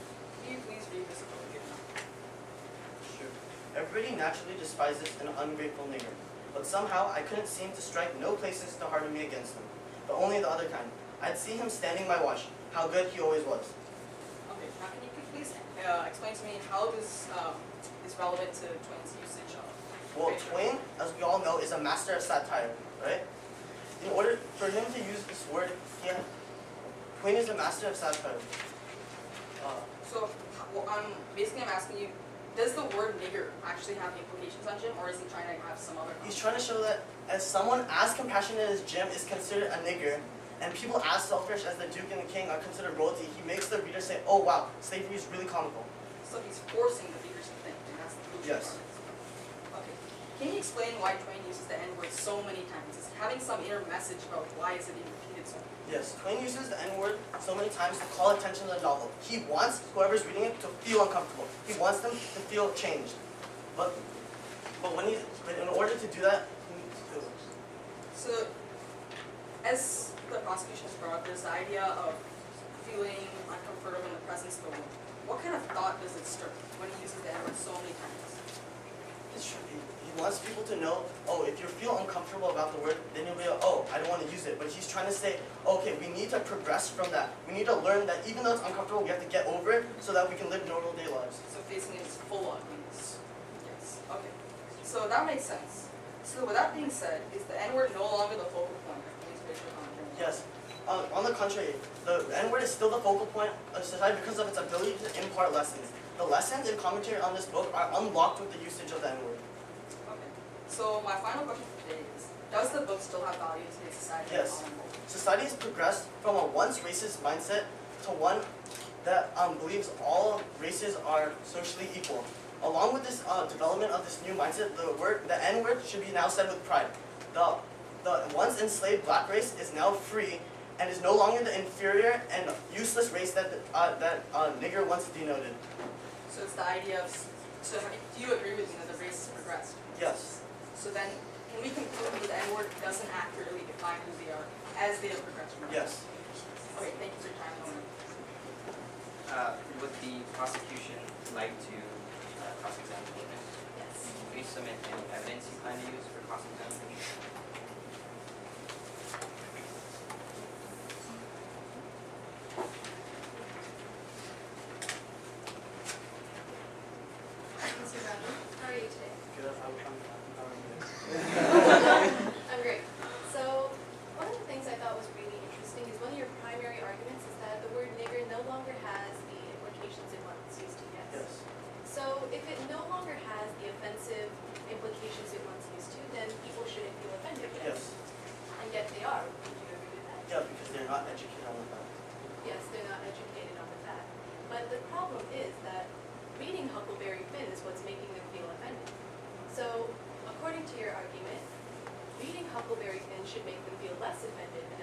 Can you please read this quote again? Sure. Everybody naturally despises an ungrateful nigger, but somehow I couldn't seem to strike no places to harden me against him, but only the other kind. I'd see him standing my watch, how good he always was. Okay, now can you please explain to me how this is relevant to Twain's usage of? Well, Twain, as we all know, is a master of satire, right? In order for him to use this word, Twain is a master of satire. So, basically I'm asking you, does the word nigger actually have implications on Jim, or is he trying to have some other? He's trying to show that as someone as compassionate as Jim is considered a nigger, and people as selfish as the Duke and the King are considered royalty, he makes the reader say, oh wow, slavery is really comical. So he's forcing the readers to think, and that's the crucial Yes. part. Okay. Can you explain why Twain uses the N-word so many times? Is having some inner message about why is it being repeated so much? Yes, Twain uses the N-word so many times to call attention to the novel. He wants whoever's reading it to feel uncomfortable. He wants them to feel changed. But in order to do that, he needs to. So, as the prosecution has brought up, there's the idea of feeling uncomfortable in the presence of the woman. What kind of thought does it stir when he uses the N-word so many times? He wants people to know, oh, if you feel uncomfortable about the word, then you'll be like, oh, I don't want to use it. But he's trying to say, okay, we need to progress from that. We need to learn that even though it's uncomfortable, we have to get over it so that we can live normal day lives. So facing it is full ugliness. Yes. Okay. So that makes sense. So with that being said, is the N-word no longer the focal point of Twain's visual content? Yes. On the contrary, the N-word is still the focal point of society because of its ability to impart lessons. The lessons and commentary on this book are unlocked with the usage of the N-word. So my final question for today is, does the book still have value in today's society? Yes. Society has progressed from a once racist mindset to one that believes all races are socially equal. Along with this development of this new mindset, the N-word should be now said with pride. The once enslaved black race is now free and is no longer the inferior and useless race that nigger once denoted. So it's the idea of, so do you agree with me that the race has progressed? Yes. So then, can we conclude that the N-word doesn't accurately define who they are as they have progressed from that? Yes. Okay, thank you for your time. Would the prosecution like to cross-examine the witness? Yes. Please submit any evidence you plan to use for cross-examination. Mr. Brown, how are you today? Good. I'm I'm great. So, one of the things I thought was really interesting is one of your primary arguments is that the word nigger no longer has the implications it once used to get. Yes. So, if it no longer has the offensive implications it once used to, then people shouldn't feel offended, right? Yes. And yet they are. Would you agree with that? Yeah, because they're not educated on the fact. Yes, they're not educated on the fact. But the problem is that reading Huckleberry Finn is what's making them feel offended. So, according to your argument, reading Huckleberry Finn should make them feel less offended and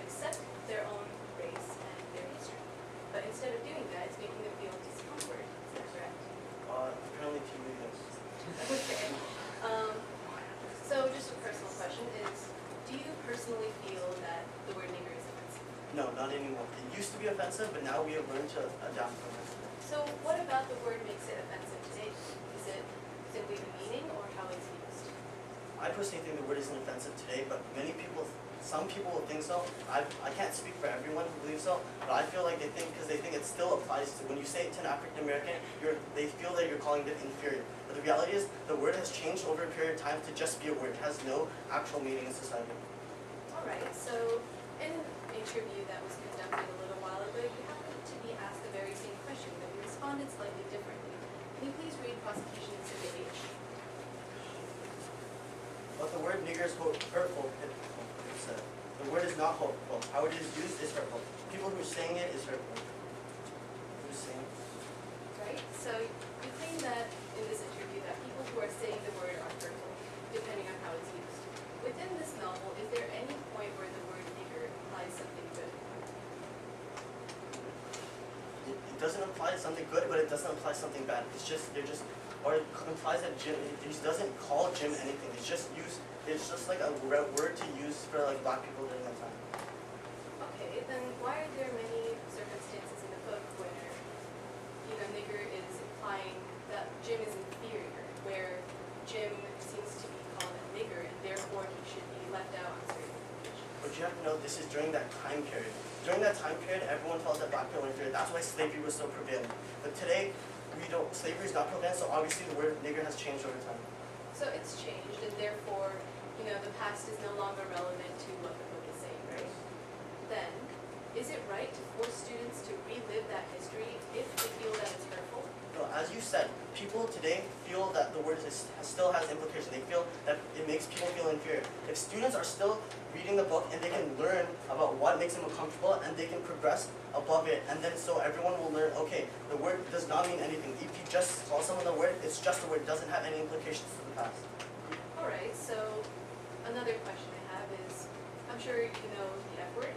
accept their own race and their history. But instead of doing that, it's making them feel discomfort. Is that correct? Apparently to you, yes. Okay. So just a personal question is, do you personally feel that the word nigger is offensive? No, not anymore. It used to be offensive, but now we have learned to adapt from it. So what about the word makes it offensive today? Is it simply the meaning or how it's used? I personally think the word isn't offensive today, but some people will think so. I can't speak for everyone who believes so, but I feel like they think it still applies to, when you say it to an African American, they feel that you're calling them inferior. But the reality is, the word has changed over a period of time to just be a word. It has no actual meaning in society. All right, so in an interview that was conducted a little while ago, you happened to be asked the very same question, but you responded slightly differently. Can you please read prosecution exhibit H? But the word nigger is hurtful. The word is not hurtful. How it is used is hurtful. People who are saying it is hurtful. Who's saying? Right, so you claim that in this interview that people who are saying the word are hurtful, depending on how it's used. Within this novel, is there any point where the word nigger implies something good? It doesn't imply something good, but it doesn't imply something bad. Or it implies that Jim, it doesn't call Jim anything. It's just like a word to use for like black people during that time. Okay, then why are there many circumstances in the book where, nigger is implying that Jim is inferior, where Jim seems to be called a nigger and therefore he should be left out on certain occasions? But you have to know this is during that time period. During that time period, everyone felt that black people were inferior. That's why slavery was so prevalent. But today, slavery is not prevalent, so obviously the word nigger has changed over time. So it's changed, and therefore, the past is no longer relevant to what the book is saying, right? Then, is it right to force students to relive that history if they feel that it's hurtful? No, as you said, people today feel that the word still has implication. They feel that it makes people feel inferior. If students are still reading the book and they can learn about what makes them uncomfortable and they can progress above it, and then so everyone will learn, okay, the word does not mean anything. If you just call someone the word, it's just a word. It doesn't have any implications to the past. All right, so another question I have is, I'm sure you know the F word.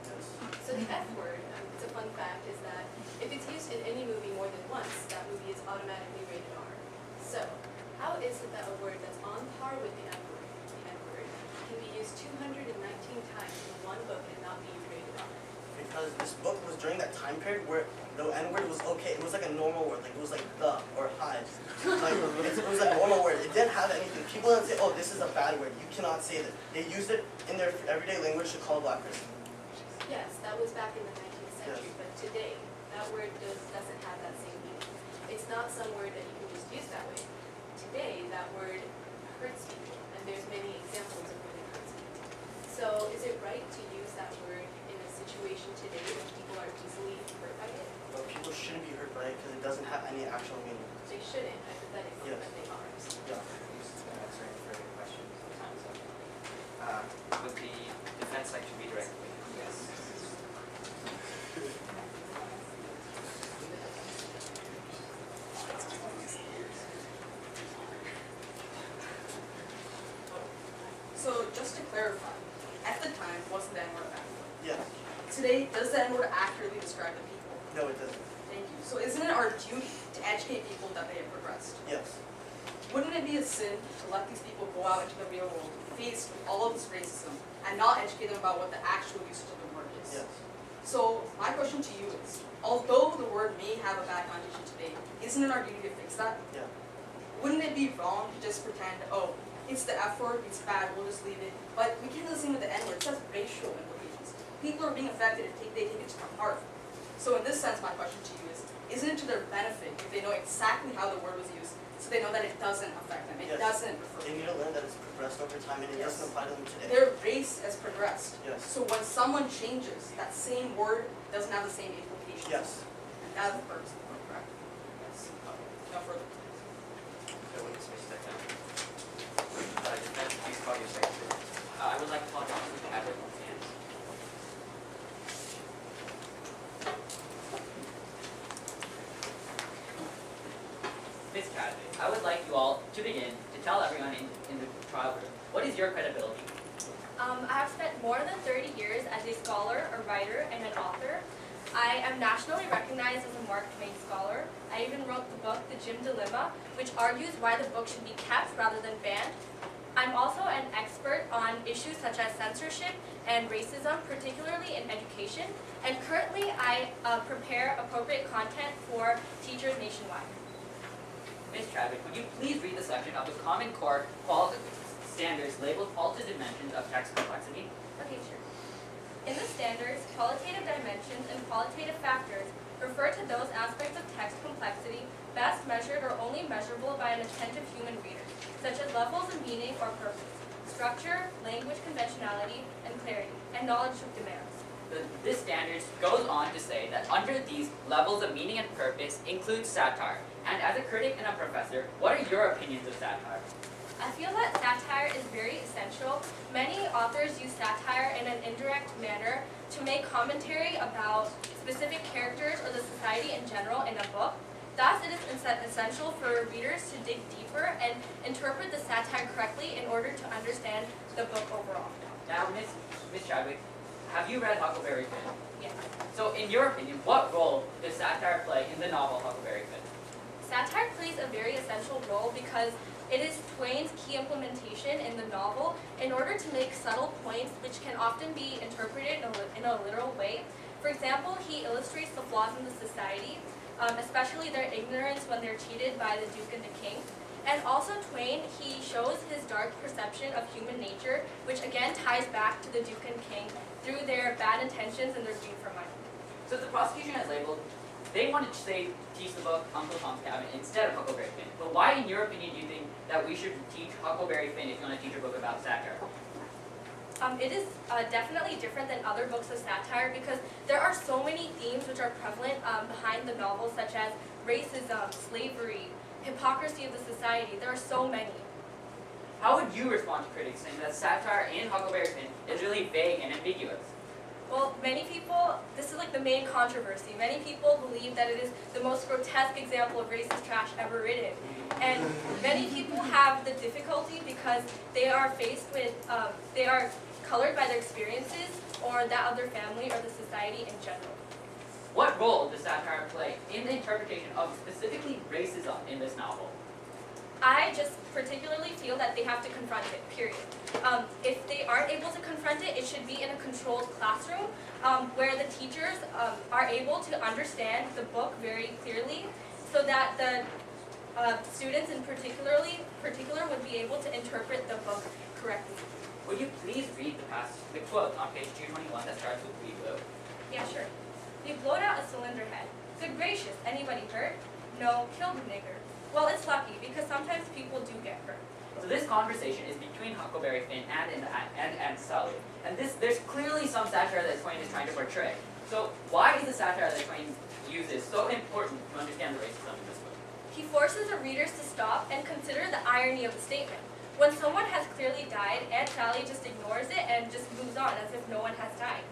Yes. So the F word, it's a fun fact, is that if it's used in any movie more than once, that movie is automatically rated R. So, how is it that a word that's on par with the F word, can be used 219 times in one book and not be rated R? Because this book was during that time period where the N-word was okay. It was like a normal word. Like it was like the or hi. Like it was a normal word. It didn't have anything. People didn't say, oh, this is a bad word. You cannot say that. They used it in their everyday language to call a black person. Yes, that was back in the 19th century, Yes. but today, that word doesn't have that same meaning. It's not some word that you can just use that way. Today, that word hurts people, and there's many examples of when it hurts people. So, is it right to use that word in a situation today when people are easily hurt by it? But people shouldn't be hurt by it because it doesn't have any actual meaning. They shouldn't, hypothetically, Yes. but they are. Yeah. Answering for would the defense like to redirect me? Yes. So just to clarify, at the time, wasn't the N-word a bad word? Yes. Today, does the N-word accurately describe the people? No, it doesn't. Thank you. So isn't it our duty to educate people that they have progressed? Yes. Wouldn't it be a sin to let these people go out into the real world, faced with all of this racism, and not educate them about what the actual usage of the word is? Yes. So my question to you is, although the word may have a bad connotation today, isn't it our duty to fix that? Yeah. Wouldn't it be wrong to just pretend, oh, it's the F word, it's bad, we'll just leave it? But we can't do the same with the N word, it has racial implications. People are being affected if they take it to heart. So in this sense, my question to you is, isn't it to their benefit if they know exactly how the word was used, so they know that it doesn't affect them, it Yes. doesn't refer to They need them? to learn that it's progressed over time and it Yes. doesn't apply to them today. Their race has progressed. Yes. So when someone changes, that same word doesn't have the same implications. Yes. And that's the purpose of the word, correct? Yes. No further. Okay, witness may step down. Defense, please call your secretary. I would like to call Dr. Chadwick on stand. Ms. Chadwick, I would like you all to begin to tell everyone in the trial room, what is your credibility? I have spent more than 30 years as a scholar, a writer, and an author. I am nationally recognized as a Mark Twain scholar. I even wrote the book, The Jim Dilemma, which argues why the book should be kept rather than banned. I'm also an expert on issues such as censorship and racism, particularly in education. And currently, I prepare appropriate content for teachers nationwide. Ms. Chadwick, would you please read the section of the Common Core standards labeled qualitative dimensions of text complexity? Okay, sure. In the standards, qualitative dimensions and qualitative factors refer to those aspects of text complexity best measured or only measurable by an attentive human reader, such as levels of meaning or purpose, structure, language conventionality, and clarity, and knowledge of demands. This standards goes on to say that under these levels of meaning and purpose includes satire. And as a critic and a professor, what are your opinions of satire? I feel that satire is very essential. Many authors use satire in an indirect manner to make commentary about specific characters or the society in general in a book. Thus, it is essential for readers to dig deeper and interpret the satire correctly in order to understand the book overall. Now, Ms. Chadwick, have you read Huckleberry Finn? Yes. So, in your opinion, what role does satire play in the novel Huckleberry Finn? Satire plays a very essential role because it is Twain's key implementation in the novel in order to make subtle points which can often be interpreted in a literal way. For example, he illustrates the flaws in the society, especially their ignorance when they're cheated by the Duke and the King. And also Twain, he shows his dark perception of human nature, which again ties back to the Duke and King through their bad intentions and their greed for money. So the prosecution has labeled, they wanted to teach the book Uncle Tom's Cabin instead of Huckleberry Finn. But why, in your opinion, do you think that we should teach Huckleberry Finn if you want to teach a book about satire? It is definitely different than other books of satire because there are so many themes which are prevalent behind the novel, such as racism, slavery, hypocrisy of the society. There are so many. How would you respond to critics saying that satire in Huckleberry Finn is really vague and ambiguous? Well, many people, this is like the main controversy. Many people believe that it is the most grotesque example of racist trash ever written. And many people have the difficulty because they are faced with, they are colored by their experiences or that of their family or the society in general. What role does satire play in the interpretation of specifically racism in this novel? I just particularly feel that they have to confront it, period. If they aren't able to confront it, it should be in a controlled classroom where the teachers are able to understand the book very clearly so that the students in particular would be able to interpret the book correctly. Would you please read the quote on page 221 that starts with "we blew"? Yeah, sure. They blowed out a cylinder head. Good gracious, anybody hurt? No, killed the nigger. Well, it's lucky because sometimes people do get hurt. So this conversation is between Huckleberry Finn and Sully. And there's clearly some satire that Twain is trying to portray. So why is the satire that Twain uses so important to understand the racism in this book? He forces the readers to stop and consider the irony of the statement. When someone has clearly died, Aunt Sally just ignores it and just moves on as if no one has died.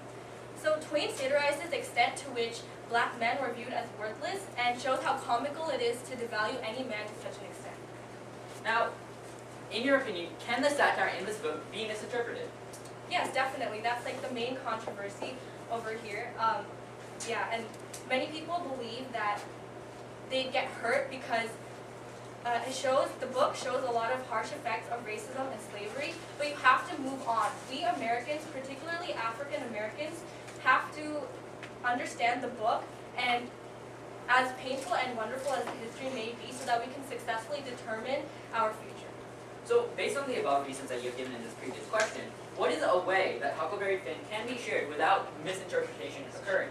So Twain satirizes the extent to which black men were viewed as worthless and shows how comical it is to devalue any man to such an extent. Now, in your opinion, can the satire in this book be misinterpreted? Yes, definitely. That's like the main controversy over here. Yeah, and many people believe that they get hurt because the book shows a lot of harsh effects of racism and slavery, but you have to move on. We Americans, particularly African Americans, have to understand the book, and as painful and wonderful as the history may be, so that we can successfully determine our future. So, based on the above reasons that you've given in this previous question, what is a way that Huckleberry Finn can be shared without misinterpretation occurring?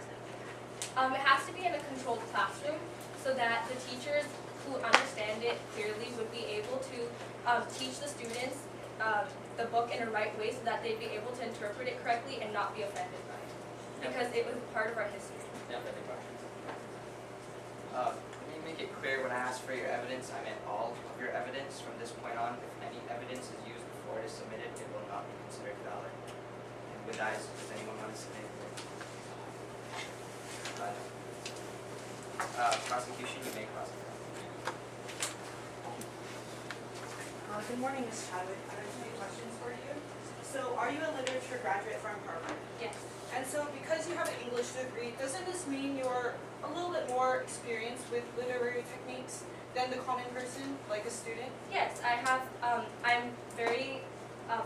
It has to be in a controlled classroom so that the teachers who understand it clearly would be able to teach the students the book in a right way so that they'd be able to interpret it correctly and not be offended by it. Because it was part of our history. No further questions. Let me make it clear, when I asked for your evidence, I meant all of your evidence. From this point on, if any evidence is used before it is submitted, it will not be considered valid. And with that, does anyone want to submit? Prosecution, you may cross. Good morning, Ms. Chadwick. I have 2 questions for you. So, are you a literature graduate from Harvard? Yes. And so, because you have an English degree, doesn't this mean you're a little bit more experienced with literary techniques than the common person, like a student? Yes, I have. I'm very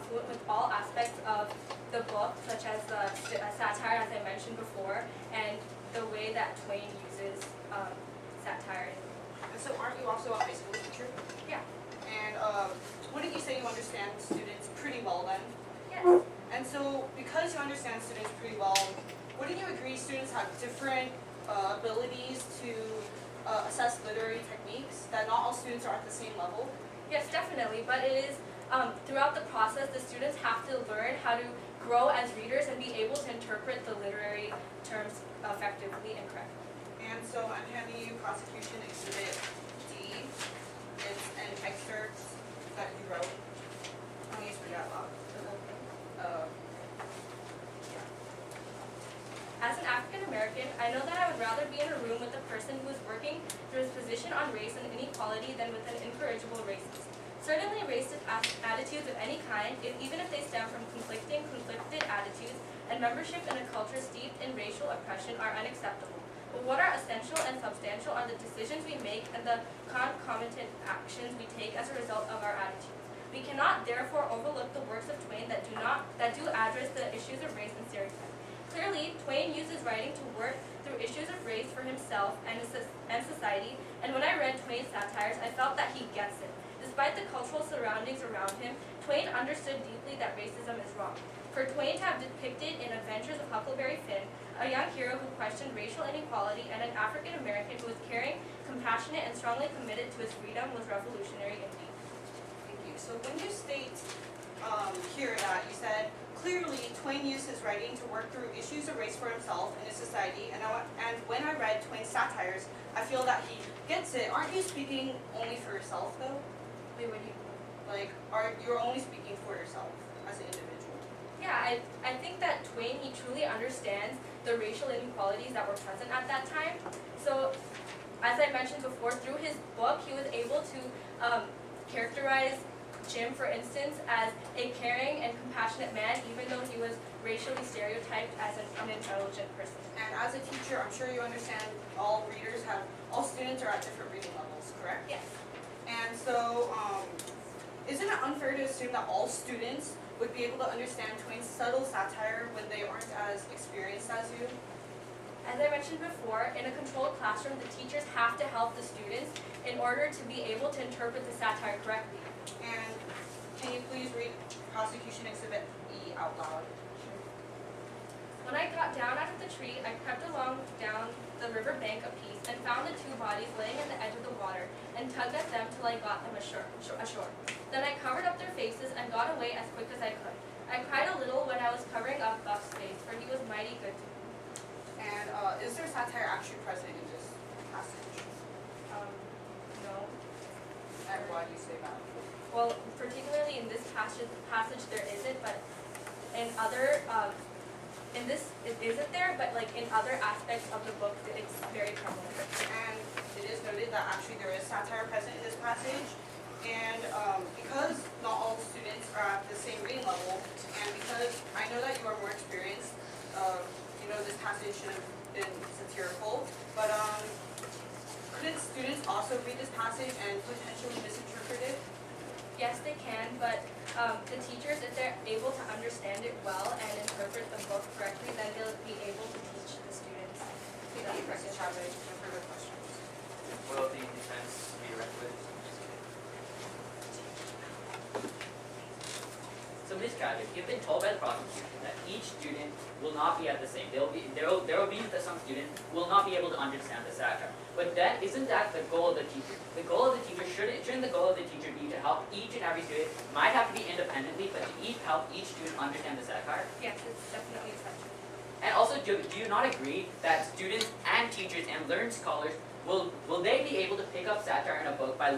fluent with all aspects of the book, such as the satire, as I mentioned before, and the way that Twain uses satire. And so, aren't you also a high school teacher? Yeah. And wouldn't you say you understand students pretty well then? Yes. And so, because you understand students pretty well, wouldn't you agree students have different abilities to assess literary techniques, that not all students are at the same level? Yes, definitely. But it is throughout the process, the students have to learn how to grow as readers and be able to interpret the literary terms effectively and correctly. And so, I'm handing you Prosecution Exhibit D. It's an excerpt that you wrote. Let me just read it out loud. As an African American, I know that I would rather be in a room with a person who is working through his position on race and inequality than with an incorrigible racist. Certainly racist attitudes of any kind, even if they stem from conflicted attitudes and membership in a culture steeped in racial oppression, are unacceptable. But what are essential and substantial are the decisions we make and the concomitant actions we take as a result of our attitudes. We cannot therefore overlook the works of Twain that do address the issues of race and stereotype. Clearly, Twain uses writing to work through issues of race for himself and society, and when I read Twain's satires, I felt that he gets it. Despite the cultural surroundings around him, Twain understood deeply that racism is wrong. For Twain to have depicted in Adventures of Huckleberry Finn a young hero who questioned racial inequality and an African American who was caring, compassionate, and strongly committed to his freedom was revolutionary indeed. Thank you. So, when you state here that you said, clearly, Twain used his writing to work through issues of race for himself and his society, and when I read Twain's satires, I feel that he gets it. Aren't you speaking only for yourself, though? Wait, what do you mean? Like, you're only speaking for yourself as an individual? Yeah, I think that Twain, he truly understands the racial inequalities that were present at that time. So, as I mentioned before, through his book, he was able to characterize Jim, for instance, as a caring and compassionate man, even though he was racially stereotyped as an unintelligent person. And as a teacher, I'm sure you understand all students are at different reading levels, correct? Yes. And so, isn't it unfair to assume that all students would be able to understand Twain's subtle satire when they aren't as experienced as you? As I mentioned before, in a controlled classroom, the teachers have to help the students in order to be able to interpret the satire correctly. And can you please read Prosecution Exhibit E out loud? When I got down out of the tree, I crept along down the river bank a piece and found the 2 bodies laying at the edge of the water and tugged at them till I got them ashore. Then I covered up their faces and got away as quick as I could. I cried a little when I was covering up Buck's face, for he was mighty good to me. And is there satire actually present in this passage? No. And why do you say that? Well, particularly in passage there isn't, but in other, in this it isn't there, but like in other aspects of the book, it's very prevalent. And it is noted that actually there is satire present in this passage. And because not all students are at the same reading level, and because I know that you are more experienced, you know this passage should have been satirical, but couldn't students also read this passage and potentially misinterpret it? Yes, they can, but the teachers, if they're able to understand it well and interpret the book correctly, then they'll be able to teach the students. Thank you, Mrs. Chavez. No further questions. Will the defense be directed? So Ms. Tragic, you've been told by the prosecution that each student will not be at the same. There will be that some students will not be able to understand the satire. But isn't that the goal of the teacher? The goal of the teacher shouldn't the goal of the teacher be to help each and every student? Might have to be independently, but to help each student understand the satire. Yes, it's definitely essential. And also, do you not agree that students and teachers and learned scholars will they be able to pick up satire in a book by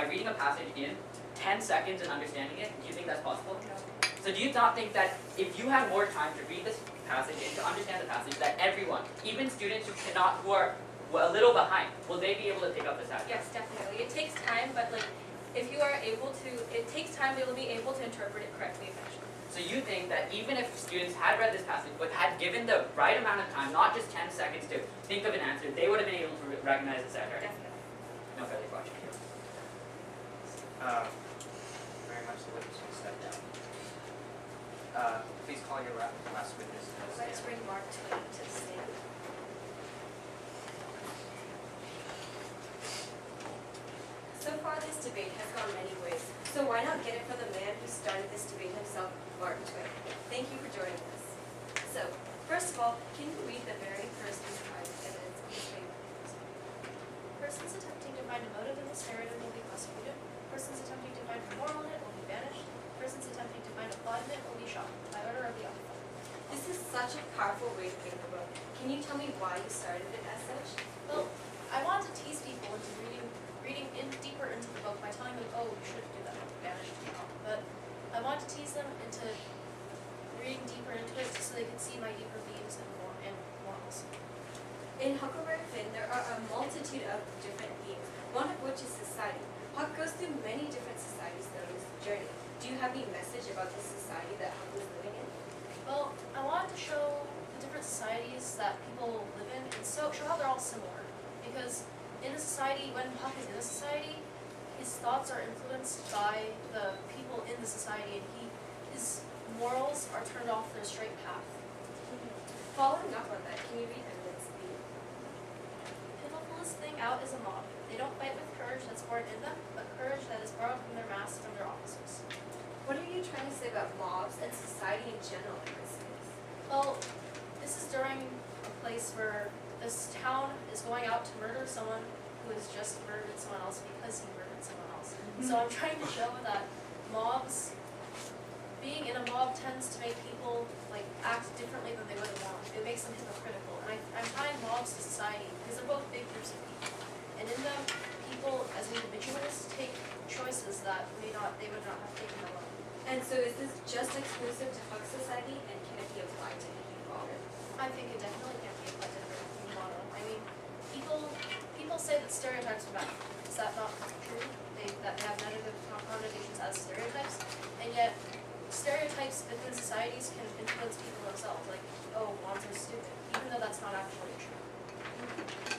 reading a passage in 10 seconds and understanding it? Do you think that's possible? No. So do you not think that if you had more time to read this passage and to understand the passage, that everyone, even students who are a little behind, will they be able to pick up the satire? Yes, definitely. It takes time, but like if you are able to, it takes time. They will be able to interpret it correctly eventually. So you think that even if students had read this passage but had given the right amount of time, not just 10 seconds to think of an answer, they would have been able to recognize the satire? Definitely. No further question here. Very much the witness will step down. Please call your last witness. Let's bring Mark Twain to the stand. So far, this debate has gone many ways. So why not get it for the man who started this debate himself, Mark Twain? Thank you for joining us. So, first of all, can you read the very first piece of evidence on this paper? Persons attempting to find a motive in this narrative will be prosecuted. Persons attempting to find a moral in it will be banished. Persons attempting to find a plot in it will be shot by order of the author. This is such a powerful way to think the book. Can you tell me why you started it as such? Well, I wanted to tease people into reading deeper into the book by telling them, oh, you shouldn't do that, banished, But I wanted to tease them into reading deeper into it so they could see my deeper themes and morals. In Huckleberry Finn, there are a multitude of different themes, one of which is society. Huck goes through many different societies throughout his journey. Do you have any message about the society that Huck was living in? Well, I wanted to show the different societies that people live in and show how they're all similar. Because in a society, when Huck is in a society, his thoughts are influenced by the people in the society, and his morals are turned off their straight path. Following up on that, can you read evidence B? Pitifulest thing out is a mob. They don't fight with courage that's born in them, but courage that is borrowed from their masters and their officers. What are you trying to say about mobs and society in general in this case? Well, this is during a place where this town is going out to murder someone who has just murdered someone else because he murdered someone else. So I'm trying to show that being in a mob tends to make people like act differently than they would have wanted. It makes them hypocritical. And I'm tying mobs to society because they're both big groups of people. And in them, people as individuals take choices that they would not have taken alone. And so is this just exclusive to Huck society and can it be applied to any modern? I think it definitely can't be applied to every model. I mean, people say that stereotypes are bad. Is that not true? That they have negative connotations as stereotypes, and yet stereotypes within societies can influence people themselves. Like, oh, moms are stupid, even though that's not actually true.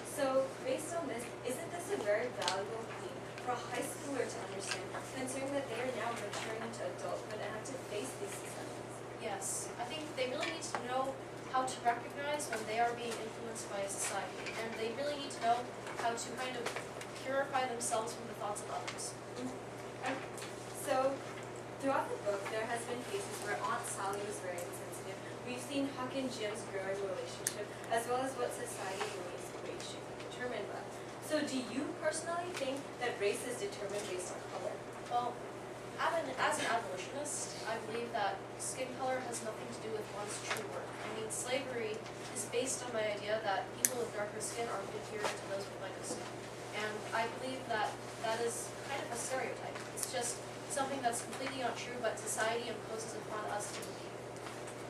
So based on this, isn't this a very valuable theme for a high schooler to understand, considering that they are now maturing into adulthood and have to face these societies? Yes, I think they really need to know how to recognize when they are being influenced by a society, and they really need to know how to kind of purify themselves from the thoughts of others. So, throughout the book, there has been cases where Aunt Sally was very insensitive. We've seen Huck and Jim's growing relationship, as well as what society believes race should be determined by. So, do you personally think that race is determined based on color? Well, as an abolitionist, I believe that skin color has nothing to do with one's true worth. I mean, slavery is based on the idea that people with darker skin are inferior to those with lighter skin. And I believe that that is kind of a stereotype. It's just something that's completely untrue but society imposes upon us to believe.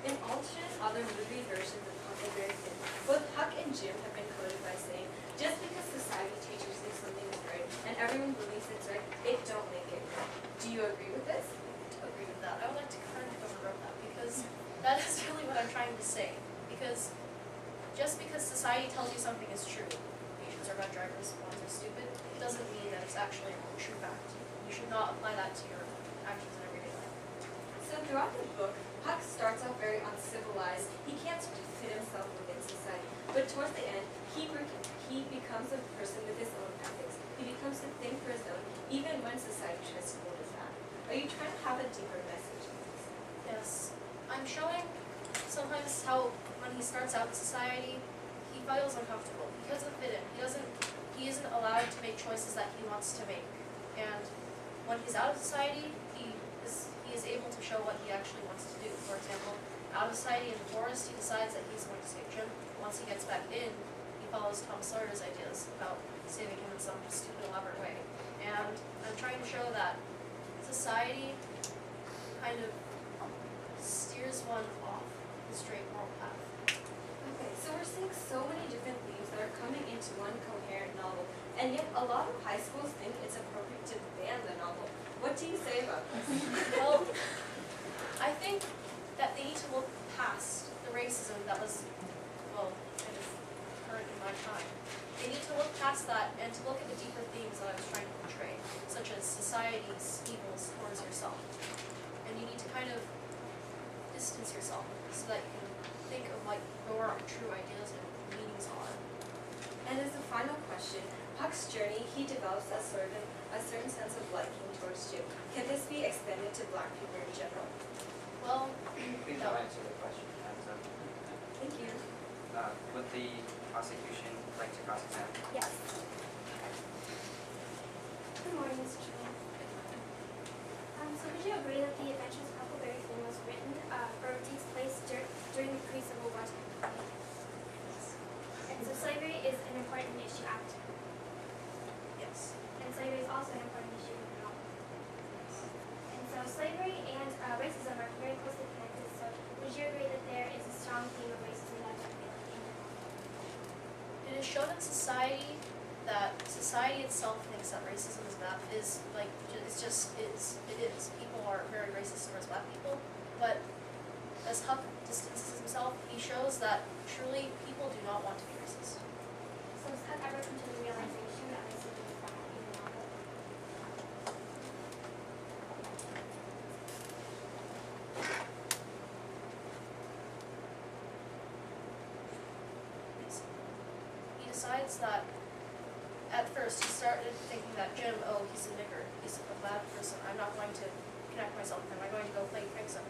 In alternate other movie versions of Huckleberry Finn, both Huck and Jim have been quoted by saying, just because society teaches you something is right and everyone believes it's right, it don't make it right. Do you agree with this? To agree with that, I would like to kind of override that because that is really what I'm trying to say. Because just because society tells you something is true, Asians are bad drivers, blondes are stupid, it doesn't mean that it's actually a true fact. You should not apply that to your actions in everyday life. So throughout the book, Huck starts off very uncivilized. He can't sort of fit himself within society. But towards the end, he becomes a person with his own ethics. He becomes to think for his own, even when society tries to hold his back. Are you trying to have a deeper message in this? Yes, I'm showing sometimes how when he starts out in society, he feels uncomfortable. He doesn't fit in. He isn't allowed to make choices that he wants to make. And when he's out of society, he is able to show what he actually wants to do. For example, out of society in the forest, he decides that he's going to save Jim. Once he gets back in, he follows Tom Sawyer's ideas about saving him in some stupid, elaborate way. And I'm trying to show that society kind of steers one off the straight moral path. Okay, so we're seeing so many different themes that are coming into one coherent novel, and yet a lot of high schools think it's appropriate to ban the novel. What do you say about this? Well, I think that they need to look past the racism that was, well, kind of current in my time. They need to look past that and to look at the deeper themes that I was trying to portray, such as society's evils towards yourself. And you need to kind of distance yourself so that you can think of what your true ideas and meanings are. And as a final question, Huck's journey, he develops a certain sense of liking towards Jim. Can this be extended to Black people in general? Well, Please no. don't answer the question. Time's up. Thank you. Would the prosecution like to cross-examine? Yes. Good morning, Mr. Chairman. So would you agree that The Adventures of Huckleberry Finn was written or takes place during the pre-Civil War time? And so slavery is an important issue at the time. Yes. And slavery is also an important issue in the novel. And so slavery and racism are very closely connected. So would you agree that there is a strong theme of racism that's revealed in the novel? It is shown in society that society itself thinks that racism is bad. It is. People are very racist towards Black people, but as Huck distances himself, he shows that truly people do not want to be racist. So has Huck ever come to the realization that racism is bad in the novel? He decides that at first he started thinking that Jim, oh, he's a nigger, he's a bad person, I'm not going to connect myself with him, I'm going to go play pranks on